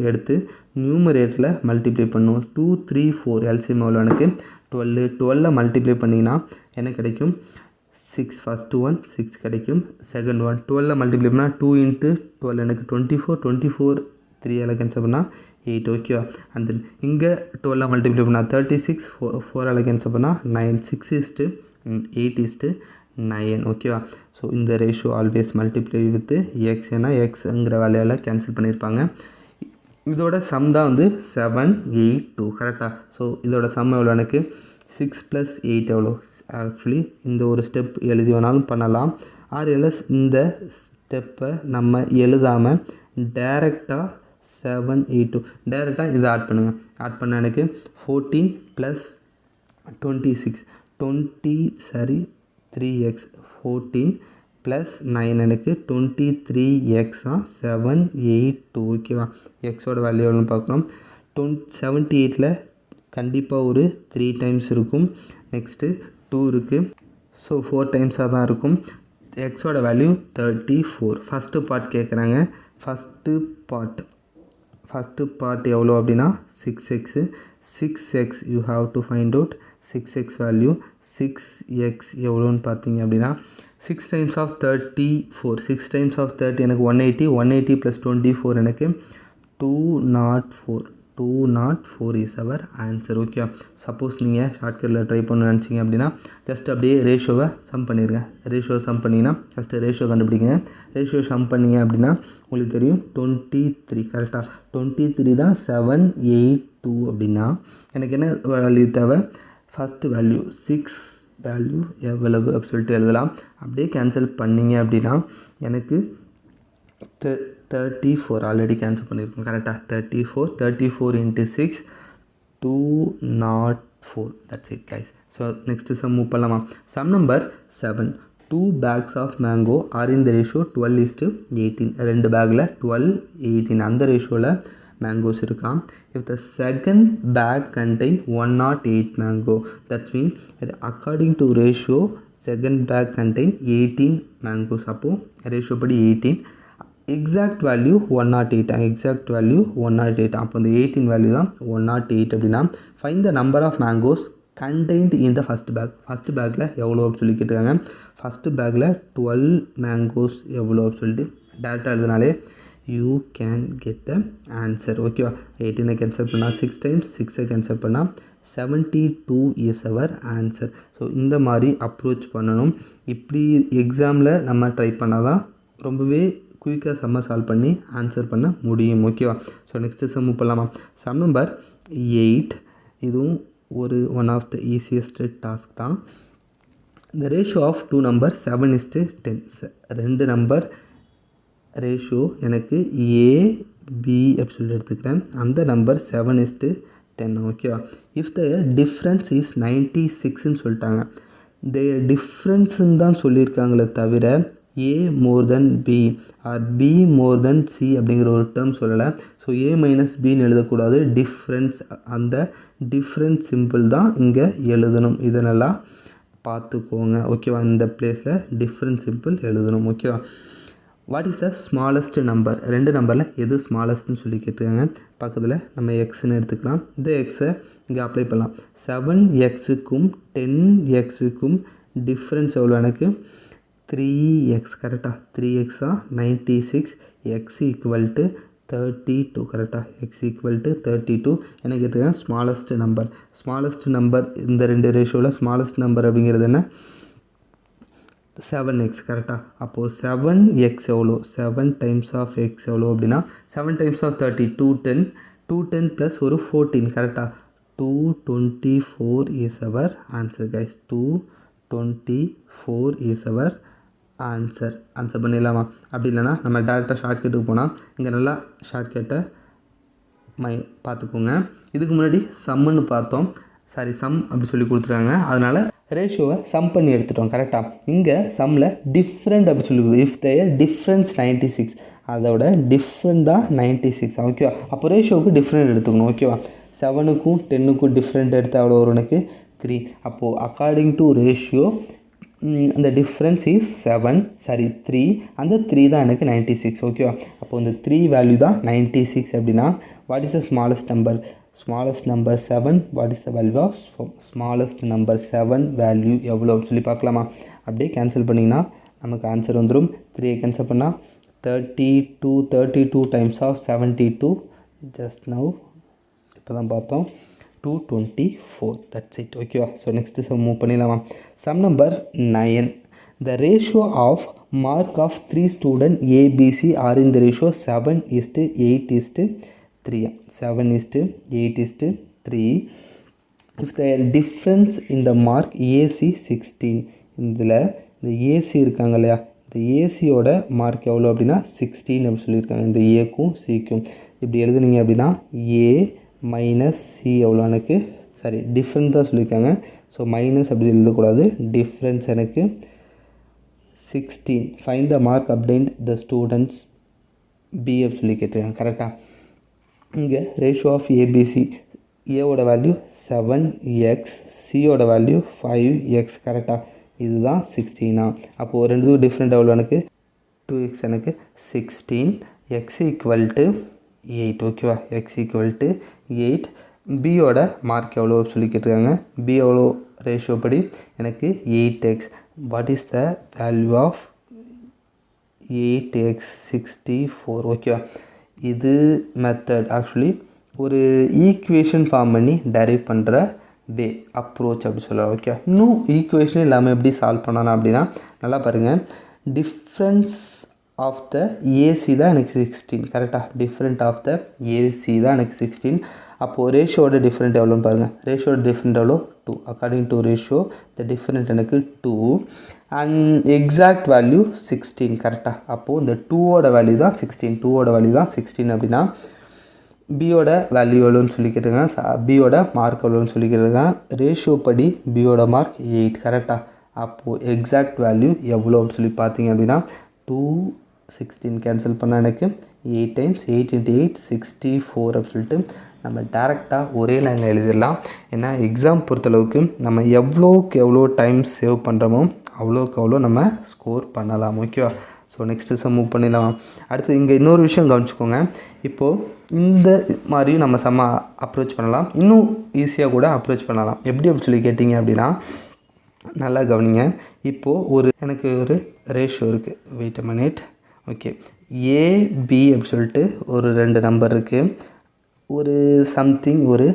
எடுத்து நியூமரேட்டரில் மல்டிப்ளை பண்ணும். 2 3 4 எல்சிஎம் எவ்வளோ எனக்கு 12 மல்டிப்ளை பண்ணிங்கன்னா என்ன கிடைக்கும் 6. ஃபஸ்ட்டு ஒன் 6 கிடைக்கும். செகண்ட் ஒன் 12 மல்டிப்ளை பண்ணால் 2 × 12 எனக்கு 24 3 கேன்சல் பண்ணால் 8. ஓகேவா? அண்ட் தென் இங்கே 12 மல்டிப்ளை பண்ணால் 36 4 கேன்சல் பண்ணால் 9. 6:8:9. ஓகேவா? ஸோ இந்த ratio always multiply with X, ஏன்னா எக்ஸுங்கிற வேலையால் கேன்சல் பண்ணியிருப்பாங்க. இதோட சம் தான் வந்து 782. கரெக்டாக? ஸோ இதோட சம் எவ்வளோ எனக்கு 6 + 8 எவ்வளோ. ஆக்சுவலி இந்த ஒரு ஸ்டெப் எழுதி வேணாலும் பண்ணலாம். ஆர்எல்எஸ் இந்த ஸ்டெப்பை நம்ம எழுதாமல் டைரெக்டாக 782 டைரெக்டாக இதை ஆட் பண்ணுங்கள். ஆட் பண்ண எனக்கு 14 + 26 3x 14 + 9 எனக்கு 23x 782. ஓகேவா? எக்ஸோட வேல்யூ எவ்வளோன்னு பார்க்குறோம். 78ல் கண்டிப்பாக ஒரு 3 டைம்ஸ் இருக்கும். நெக்ஸ்ட்டு 2 இருக்குது. ஸோ 4 டைம்ஸாக தான் இருக்கும். எக்ஸோட வேல்யூ 34. ஃபஸ்ட்டு பார்ட் கேட்குறாங்க. ஃபஸ்ட்டு பார்ட் எவ்வளோ அப்படின்னா 6x you have to find out 6x value. 6x எவ்வளோன்னு பார்த்தீங்க அப்படின்னா 6 டைம்ஸ் ஆஃப் 34. 6 டைம்ஸ் ஆஃப் 30 எனக்கு 180 + 24 எனக்கு 204. 204 is our answer. Okay, suppose நீங்கள் ஷார்ட்கட்டில் ட்ரை பண்ணணும்னு நினச்சிங்க அப்படின்னா ஜஸ்ட் அப்படியே ரேஷியோவை சம் பண்ணிடுங்க. ரேஷியோ சம் பண்ணிங்கன்னா ஃபஸ்ட்டு ரேஷியோ கண்டுபிடிங்க. ரேஷியோ சம் பண்ணிங்க அப்படின்னா உங்களுக்கு தெரியும் 23 கரெக்டாக. 23 தான் 782 அப்படின்னா எனக்கு என்ன வேல்யூ தேவை? ஃபஸ்ட்டு வேல்யூ 6 வேல்யூ எவ்வளவு அப்படி சொல்லிட்டு எழுதலாம். அப்படியே கேன்சல் பண்ணிங்க அப்படின்னா எனக்கு 34 ஆல்ரெடி கேன்சல் பண்ணியிருக்கோம் கரெக்டாக. 34 into 6 204. That's it guys. So next sum move பண்ணலாமா? Sum number 7. 2 bags of mango are in the ratio 12:18. 2 பேக்கில் 12:18 அந்த ரேஷியோவில் மேங்கோஸ் இருக்கான். If the second bag contain 108 mango, that means according to ratio second bag contain 18 mangoes. அப்போது ratio படி 18, exact value 108. Exact value 108. அப்போ இந்த 18 value தான் 108 அப்படின்னா find the number of mangoes contained in the first bag. First பேக்கில் எவ்வளோ அப்படின்னு சொல்லி கேட்டுருக்காங்க. ஃபஸ்ட்டு பேக்கில் 12 மேங்கோஸ் எவ்வளோ அப்படின்னு சொல்லிட்டு டேரெக்டாக எழுதினாலே you can get the answer. ஓகேவா? 18 கேன்சல் பண்ணால் 6 times 6 கேன்சல் பண்ணால் 72 இஸ் அவர் ஆன்சர். ஸோ இந்த மாதிரி அப்ரோச் பண்ணணும். இப்படி எக்ஸாமில் நம்ம ட்ரை பண்ணால் தான் ரொம்பவே குயிக்காக சம்மை சால்வ் பண்ணி ஆன்சர் பண்ண முடியும். ஓகேவா? ஸோ நெக்ஸ்ட்டு சம் பண்ணலாமா? Sum number 8. இதுவும் one of the easiest task தான். இந்த ratio of 2 number 7:10. 2 number ratio எனக்கு ஏபி அப்படி சொல்லி எடுத்துக்கிறேன். அந்த நம்பர் 7:10. ஓகேவா? இஃப் த டிஃப்ரென்ஸ் இஸ் 96ன்னு சொல்லிட்டாங்க. த டிஃப்ரென்ஸுன்னு தான் சொல்லியிருக்காங்களே தவிர A more than B or B more than C அப்படிங்கிற ஒரு டேர்ம் சொல்லலை. ஸோ ஏ மைனஸ் பின்னு எழுதக்கூடாது. டிஃப்ரென்ஸ், அந்த டிஃப்ரென்ஸ் சிம்பிள் தான் இங்கே எழுதணும். இதை நல்லா பார்த்துக்கோங்க. ஓகேவா? இந்த பிளேஸில் டிஃப்ரென்ஸ் சிம்பிள் எழுதணும். ஓகேவா? What is the smallest number? 2 நம்பரில் எது ஸ்மாலஸ்ட்னு சொல்லி கேட்டுருக்காங்க. பக்கத்தில் நம்ம எக்ஸ்ன்னு எடுத்துக்கலாம். இந்த எக்ஸை இங்கே அப்ளை பண்ணலாம். 7xக்கும் 10xக்கும் டிஃப்ரென்ஸ் எவ்வளோ? எனக்கு 3x கரெக்டாக. 3x 96. x ஈக்குவல் டு 32 கரெக்டாக. x ஈக்குவல் டு 32 என்ன கேட்டிருக்கேன்? Smallest number. ஸ்மாலஸ்ட் நம்பர் இந்த 2 ரேஷியோவில் ஸ்மாலஸ்ட் நம்பர் அப்படிங்கிறது என்ன? 7x கரெக்டாக. அப்போது 7x எவ்வளோ? 7 times of x எவ்வளோ அப்படின்னா 7 times of 30 210. 210 ப்ளஸ் ஒரு 14 கரெக்டாக. 224 is our answer guys. 224 is our answer. Answer பண்ணிடலாமா? அப்படி இல்லைனா நம்ம டேரெக்டாக ஷார்ட்கட்டுக்கு போனால் இங்கே நல்லா ஷார்ட்கட்டை பார்த்துக்கோங்க. இதுக்கு முன்னாடி சம்முன்னு பார்த்தோம். சம் அப்படி சொல்லி கொடுத்துருக்காங்க. அதனால் ரேஷியோவை சம் பண்ணி எடுத்துட்டோம் கரெக்டாக. இங்கே சம்மில் டிஃப்ரெண்ட் அப்படி சொல்லி கொடுத்து இஃப் தயர் டிஃப்ரென்ஸ் 96, அதோட டிஃப்ரெண்ட் தான் 96. ஓகேவா? அப்போ ரேஷியோவுக்கு டிஃப்ரெண்ட் எடுத்துக்கணும். ஓகேவா? 7க்கும் 10க்கும் டிஃப்ரெண்ட் எடுத்தால் எவ்வளோ வரும்? எனக்கு 3. அப்போது அக்கார்டிங் டு ரேஷியோ அந்த டிஃப்ரென்ஸ் இஸ் 3. அந்த 3 தான் எனக்கு 96. ஓகேவா? அப்போது இந்த 3 வேல்யூ தான் 96 அப்படின்னா what is the smallest number? Smallest number 7. What is the value of smallest number 7 value எவ்வளோ சொல்லி பார்க்கலாமா? அப்படியே கேன்சல் பண்ணிங்கன்னா நமக்கு ஆன்சர் வந்துடும். 3 கேன்சல் பண்ணால் 32 டைம்ஸ் ஆஃப் 72 ஜஸ்ட் நவ் இப்போ தான் பார்த்தோம் 224. That's it. ஓகேவா? ஸோ நெக்ஸ்ட்டு சம் மூவ் பண்ணிடலாமா? Sum number 9. The ratio of mark of 3 student ABC are in the ratio 7:8:3. 7:8:3. If the difference in the mark AC 16. இதில் இந்த AC இருக்காங்க இல்லையா, இந்த ஏசியோட மார்க் எவ்வளோ அப்படின்னா 16 அப்படின்னு சொல்லியிருக்காங்க. இந்த ஏக்கும் சிக்கும் இப்படி எழுதுனீங்க அப்படின்னா ஏ மைனஸ் சி எவ்வளோ? எனக்கு டிஃப்ரெண்ட் தான் சொல்லியிருக்காங்க. ஸோ மைனஸ் அப்படி எழுதக்கூடாது. டிஃப்ரென்ஸ் எனக்கு 16. Find the mark obtained the students B அப்படி சொல்லி கேட்டிருக்காங்க கரெக்டாக. இங்கே ரேஷியோ ஆஃப் ஏபிசி, ஏவோட வேல்யூ 7x, சியோட வேல்யூ 5x கரெக்டாக. இதுதான் 16. அப்போது ரெண்டு டிஃப்ரெண்ட் எவ்வளோ? எனக்கு 2x எனக்கு 16. x equal to 8. ஓகேவா? x equal to 8. பியோட மார்க் எவ்வளோ சொல்லி கேட்டிருக்காங்க. பி எவ்வளோ ரேஷியோ படி? எனக்கு 8x. What is the value of 8x? 64. ஓகேவா? இது மெத்தட் ஆக்சுவலி ஒரு ஈக்குவேஷன் ஃபார்ம் பண்ணி டைரைவ் பண்ணுற வே அப்ரோச் அப்படி சொல்லலாம். ஓகே, இன்னும் ஈக்குவேஷனே இல்லாமல் எப்படி சால்வ் பண்ணலாம் அப்படின்னா நல்லா பாருங்கள். டிஃப்ரென்ஸ் ஆஃப் த ஏசி தான் எனக்கு 16 கரெக்டாக. டிஃப்ரெண்ட் ஆஃப் த ஏசி தான் எனக்கு 16. அப்போது ரேஷியோட டிஃப்ரெண்ட் எவ்வளோன்னு பாருங்கள். ரேஷியோட டிஃப்ரெண்ட் எவ்வளோ 2. According to ratio the different எனக்கு 2 அண்ட் எக்ஸாக்ட் வேல்யூ 16 கரெக்டாக. அப்போது இந்த 2ஓட வேல்யூ தான் 16. 2ஓட வேல்யூ தான் 16 அப்படின்னா பியோட வேல்யூ எவ்வளோன்னு சொல்லிக்கிறதுங்க. பியோட மார்க் எவ்வளோன்னு சொல்லிக்கிறதுங்க. ரேஷியோ படி பியோட மார்க் 8 கரெக்டாக. அப்போது எக்ஸாக்ட் வேல்யூ எவ்வளோ அப்படின்னு சொல்லி பார்த்தீங்க அப்படின்னா 2 16 கேன்சல் பண்ணால் எனக்கு 8 டைம்ஸ் 8 × 8 64 அப்படின்னு சொல்லிட்டு நம்ம டேரெக்டாக ஒரே லைனில் எழுதிடலாம். ஏன்னா எக்ஸாம் பொறுத்தளவுக்கு நம்ம எவ்வளோக்கு எவ்வளோ டைம் சேவ் பண்ணுறோமோ அவ்வளோக்கு அவ்வளோ நம்ம ஸ்கோர் பண்ணலாம். ஓகேவா? ஸோ நெக்ஸ்ட்டு சம் மூவ் பண்ணிடலாம். அடுத்து இங்கே இன்னொரு விஷயம் கவனிச்சுக்கோங்க. இப்போது இந்த மாதிரியும் நம்ம செம்ம அப்ரோச் பண்ணலாம், இன்னும் ஈஸியாக கூட அப்ரோச் பண்ணலாம். எப்படி அப்படி சொல்லி கேட்டிங்க அப்படின்னா நல்லா கவனிங்க. இப்போது எனக்கு ஒரு ரேஷியோ இருக்குது. Wait a minute. Okay, AB அப்படி சொல்லிட்டு ஒரு 2 நம்பர் இருக்குது. ஒரு சம்திங் ஒரு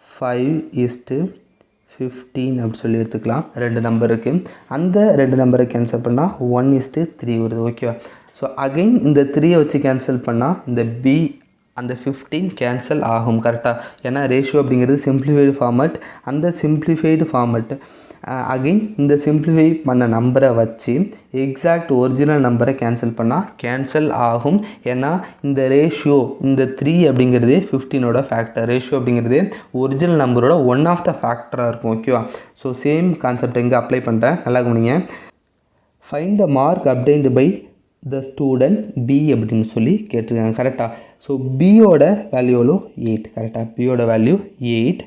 5:15 அப்படி சொல்லி எடுத்துக்கலாம். 2 நம்பர் இருக்குது. அந்த 2 நம்பரை கேன்சல் பண்ணால் 1:3 வருது. ஓகேவா? ஸோ அகைன் இந்த 3 வச்சு கேன்சல் பண்ணால் இந்த பி அந்த 15 கேன்சல் ஆகும் கரெக்டாக. ஏன்னா ரேஷியோ அப்படிங்கிறது சிம்பிளிஃபைடு ஃபார்மட். அந்த சிம்பிளிஃபைடு ஃபார்மட் அகைன் இந்த சிம்பிளிஃபை பண்ண நம்பரை வச்சு எக்ஸாக்ட் ஒரிஜினல் நம்பரை கேன்சல் பண்ணால் கேன்சல் ஆகும். ஏன்னா இந்த ரேஷியோ இந்த 3 அப்படிங்கிறது 15ஓட ஃபேக்டர். ரேஷியோ அப்படிங்கிறது ஒரிஜினல் நம்பரோட ஒன் ஆஃப் த ஃபேக்டராக இருக்கும். ஓகேவா? ஸோ சேம் கான்செப்ட் இங்கே அப்ளை பண்ணுறேன். நல்லா கவனிங்க. Find the mark obtained by the student B அப்படின்னு சொல்லி கேட்டிருக்காங்க கரெக்டாக. ஸோ பியோட வேல்யூ எவ்வளோ 8 கரெக்டாக. பியோட வேல்யூ 8.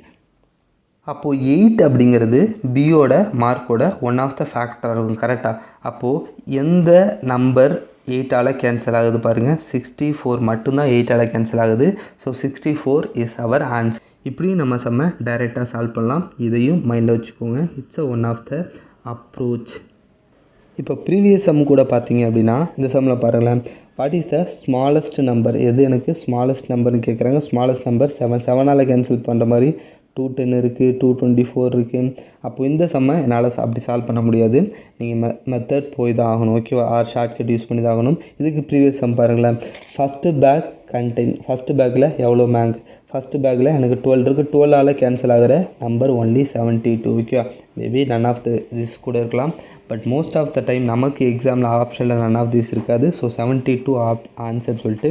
அப்போது 8 அப்படிங்கிறது பியோட மார்க்கோட ஒன் ஆஃப் த ஃபேக்டராக இருக்கும் கரெக்டாக. அப்போது எந்த நம்பர் 8ஆல் கேன்சல் ஆகுது பாருங்கள். 64 மட்டும்தான் 8ஆல் கேன்சல் ஆகுது. So 64 is our answer. இப்படியும் நம்ம செம்ம டைரெக்டாக சால்வ் பண்ணலாம். இதையும் மைண்டில் வச்சுக்கோங்க. It's one of the approach. இப்போ ப்ரீவியஸ் சம் கூட பார்த்தீங்க அப்படின்னா இந்த சம்மில் பாருங்களேன். What is the smallest number? எது எனக்கு ஸ்மாலஸ்ட் நம்பர்னு கேட்குறாங்க. Smallest number 7. 7ஆல் கேன்சல் பண்ணுற மாதிரி 210 இருக்குது, 224 இருக்குது. அப்போ இந்த சம்மை என்னால் அப்படி சால்வ் பண்ண முடியாது. நீங்கள் மெத்தட் போய் தான் ஆகணும். ஓகேவா? ஆர் ஷார்ட்கட் யூஸ் பண்ணி தான் ஆகணும். இதுக்கு ப்ரீவியஸ் சம் பாருங்களேன். First bag contain. ஃபஸ்ட்டு பேக்கில் எவ்வளோ மேங்க்? ஃபஸ்ட்டு பேக்கில் எனக்கு 12 இருக்குது. 12ஆல் கேன்சல் ஆகிற நம்பர் ஒன்லி 72. ஓகேவா? Maybe none of the this கூட இருக்கலாம். But most of the time நமக்கு எக்ஸாமில் ஆப்ஷனில் நன் ஆஃப் திஸ் இருக்காது. ஸோ 72 ஆன்சர் சொல்லிட்டு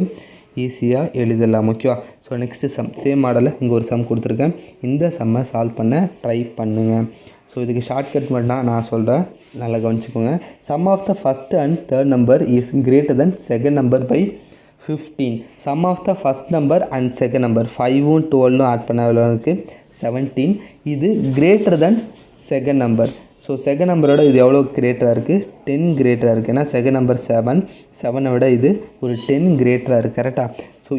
ஈஸியாக எழுதலாம். ஓகேவா? ஸோ நெக்ஸ்ட்டு சம் சேம் மாடலில் இங்கே ஒரு சம் கொடுத்துருக்கேன். இந்த சம்மை சால்வ் பண்ண ட்ரை பண்ணுங்கள். ஸோ இதுக்கு ஷார்ட்கட் மட்டும் நான் சொல்கிறேன், நல்லா கவனிச்சுக்கோங்க. Sum of the first and third number is greater than second number by 15. Sum of the first number and second number 5ம் 12ம் ஆட் பண்ண எவ்வளோக்கு 17. இது greater than second number. So second நம்பரோட இது எவ்வளோ கிரேட்டராக இருக்குது? 10 கிரேட்டராக இருக்குது. ஏன்னா செகண்ட் நம்பர் 7 விட இது ஒரு 10 கிரேட்டராக இருக்குது கரெக்டாக. ஸோ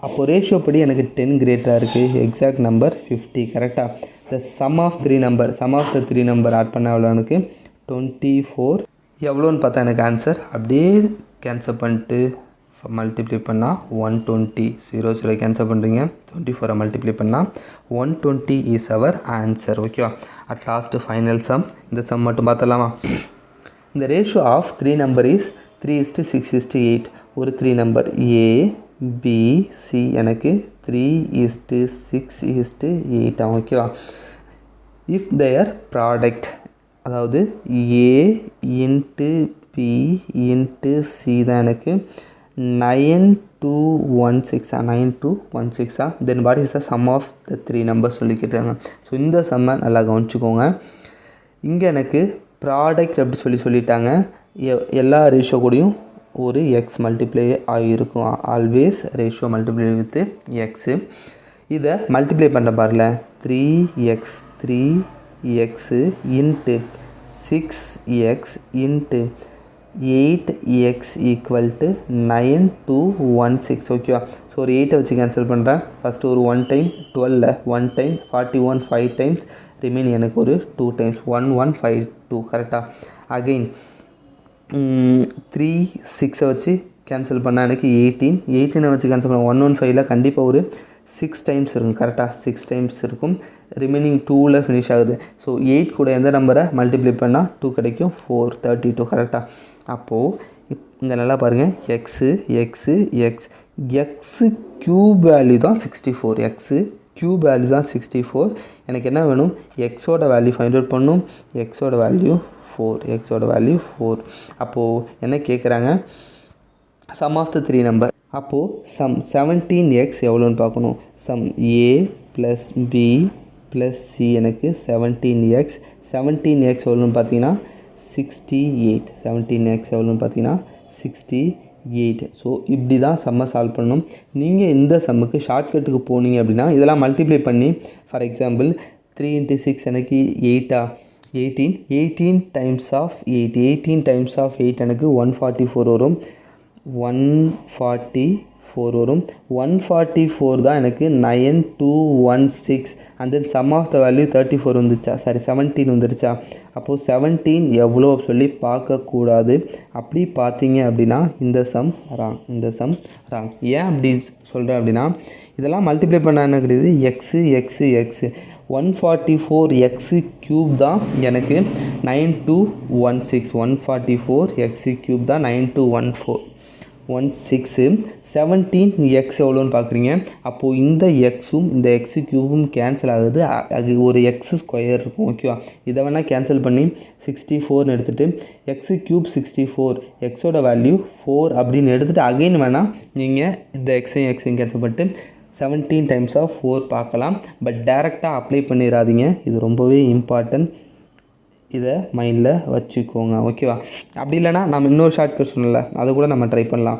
அப்போது ரேஷியோ படி எனக்கு 10 கிரேட்டராக இருக்குது. எக்ஸாக்ட் நம்பர் 50 கரெக்டாக. The sum of the three number add பண்ண எவ்வளோ எனக்கு 24. எவ்வளோன்னு பார்த்தா எனக்கு ஆன்சர் அப்படியே கேன்சல் பண்ணிட்டு மல்டிப்ளை பண்ணால் 120. 0 கேன்சல் பண்ணுறீங்க. 24 மல்டிப்ளை பண்ணால் 120 இஸ் அவர் ஆன்சர். ஓகேவா? At last final sum. இந்த சம் மட்டும் பார்த்தலாமா? இந்த ரேஷியோ ஆஃப் 3 நம்பர் இஸ் 3:6:8. ஒரு 3 நம்பர் ஏ பி சி எனக்கு 3:6:8. ஓகேவா? இஃப் தேர் ப்ராடக்ட், அதாவது A into B into C தான் எனக்கு 9,216. Then what is the sum of the 3 numbers சொல்லி கேட்டாங்க. ஸோ இந்த சம்மை நல்லா கவனிச்சுக்கோங்க. இங்கே எனக்கு ப்ராடக்ட் அப்படி சொல்லிட்டாங்க. எல்லா ரேஷியோ கூடயும் ஒரு எக்ஸ் மல்டிப்ளை ஆகியிருக்கும். Always ratio multiply with x. இதை மல்டிப்ளை பண்ண பாருல 3x into 6x into 8x equal to 9,216. ஓகேவா? ஸோ ஒரு 8 வச்சு கேன்சல் பண்ணுறேன். ஃபஸ்ட்டு ஒரு 1 டைம் 12 1 டைம் 41 5 டைம்ஸ் ரிமைன் எனக்கு ஒரு 2 டைம்ஸ் 1152 கரெக்டாக. அகெயின் 3 6 வச்சு கேன்சல் பண்ணால் எனக்கு 18 வச்சு கேன்சல் பண்ண 115ல் கண்டிப்பாக ஒரு 6 டைம்ஸ் இருக்கும் கரெக்டாக 6 டைம்ஸ் இருக்கும். ரிமைனிங் 2ல் ஃபினிஷ் ஆகுது. ஸோ 8 கூட எந்த நம்பரை மல்டிப்ளை பண்ணால் 2 கிடைக்கும் 432 கரெக்டாக. அப்போது இங்கே நல்லா பாருங்கள் எக்ஸு க்யூப் வேல்யூ தான் 64. எக்ஸு க்யூப் வேல்யூ தான் 64. எனக்கு என்ன வேணும் எக்ஸோட வேல்யூ ஃபைண்ட் அவுட் பண்ணும். எக்ஸோட வேல்யூ 4. அப்போது என்ன கேட்குறாங்க சம் ஆஃப் த 3 நம்பர். அப்போது சம் 17x எவ்வளோன்னு பார்க்கணும். சம் a + b + c எனக்கு 17x எவ்வளோன்னு பார்த்தீங்கன்னா 68. 17x எவ்வளோன்னு பார்த்தீங்கன்னா 68. ஸோ இப்படி தான் சம்மை சால்வ் பண்ணணும். நீங்கள் இந்த சம்முக்கு ஷார்ட்கட்டுக்கு போனீங்க அப்படின்னா இதெல்லாம் மல்டிப்ளை பண்ணி ஃபார் எக்ஸாம்பிள் 3 × 6 எனக்கு 18 டைம்ஸ் ஆஃப் 8 எனக்கு 144 வரும். 144 தான் எனக்கு 9216. And then sum of the value 34 வந்துச்சா 17 வந்துருச்சா. அப்போது 17 எவ்வளோ சொல்லி பார்க்கக்கூடாது. அப்படி பார்த்தீங்க அப்படின்னா இந்த சம் ராங். ஏன் அப்படி சொல்கிறேன் அப்படின்னா இதெல்லாம் மல்டிப்ளை பண்ண என்ன கிடையாது எக்ஸு 144x க்யூப் தான் எனக்கு 9216. 144x க்யூப் தான் 9216. 17x எவ்வளோன்னு பார்க்குறீங்க. அப்போது இந்த எக்ஸும் இந்த எக்ஸு க்யூபும் கேன்சல் ஆகுது. அது ஒரு எக்ஸ் ஸ்கொயர் இருக்கும் ஓகேவா. இதை வேணால் கேன்சல் பண்ணி 64ன்னு எடுத்துகிட்டு எக்ஸு க்யூப் 64 எக்ஸோட வேல்யூ 4 அப்படின்னு எடுத்துகிட்டு அகைன் வேணால் நீங்கள் இந்த எக்ஸையும் கேன்சல் பண்ணிட்டு 17 டைம்ஸ் ஆஃப் 4 பார்க்கலாம். பட் டைரெக்டாக அப்ளை பண்ணிடாதீங்க. இது ரொம்பவே இம்பார்ட்டன்ட். இதை மைண்டில் வச்சுக்கோங்க ஓகேவா. அப்படி இல்லைனா நம்ம இன்னொரு ஷார்ட்கட் சொன்னல அதை கூட நம்ம ட்ரை பண்ணலாம்.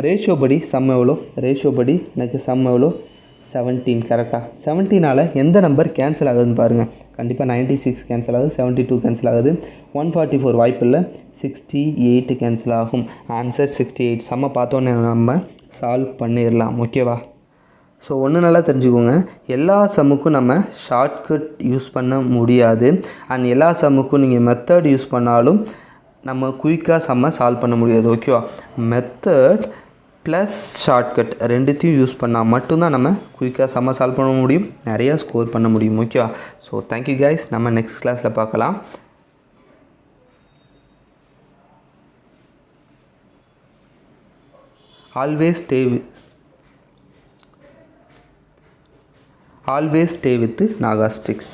ரேஷியோ படி சம் எவ்வளோ எனக்கு சம் எவ்வளோ 17 கரெக்டாக. 17ஆல் எந்த நம்பர் கேன்சல் ஆகுதுன்னு பாருங்கள். கண்டிப்பாக 96 கேன்சல் ஆகுது, 72 கேன்சல் ஆகுது, 144 வாய்ப்பில்லை, 68 கேன்சல் ஆகும். ஆன்சர் 68. சம்மை பார்த்தோன்னே நம்ம சால்வ் பண்ணிடலாம் ஓகேவா. ஸோ ஒன்று நல்லா தெரிஞ்சுக்கோங்க, எல்லா சம்முக்கும் நம்ம ஷார்ட்கட் யூஸ் பண்ண முடியாது. அண்ட் எல்லா சம்முக்கும் நீங்கள் மெத்தட் யூஸ் பண்ணாலும் நம்ம குயிக்காக சம்மை சால்வ் பண்ண முடியாது ஓகேவா. மெத்தட் ப்ளஸ் ஷார்ட்கட் ரெண்டுத்தையும் யூஸ் பண்ணால் மட்டும்தான் நம்ம குயிக்காக சம்மை சால்வ் பண்ண முடியும், நிறையா ஸ்கோர் பண்ண முடியும் ஓகேவா. ஸோ தேங்க்யூ கைஸ், நம்ம நெக்ஸ்ட் கிளாஸில் பார்க்கலாம். Always stay with Naga Sticks.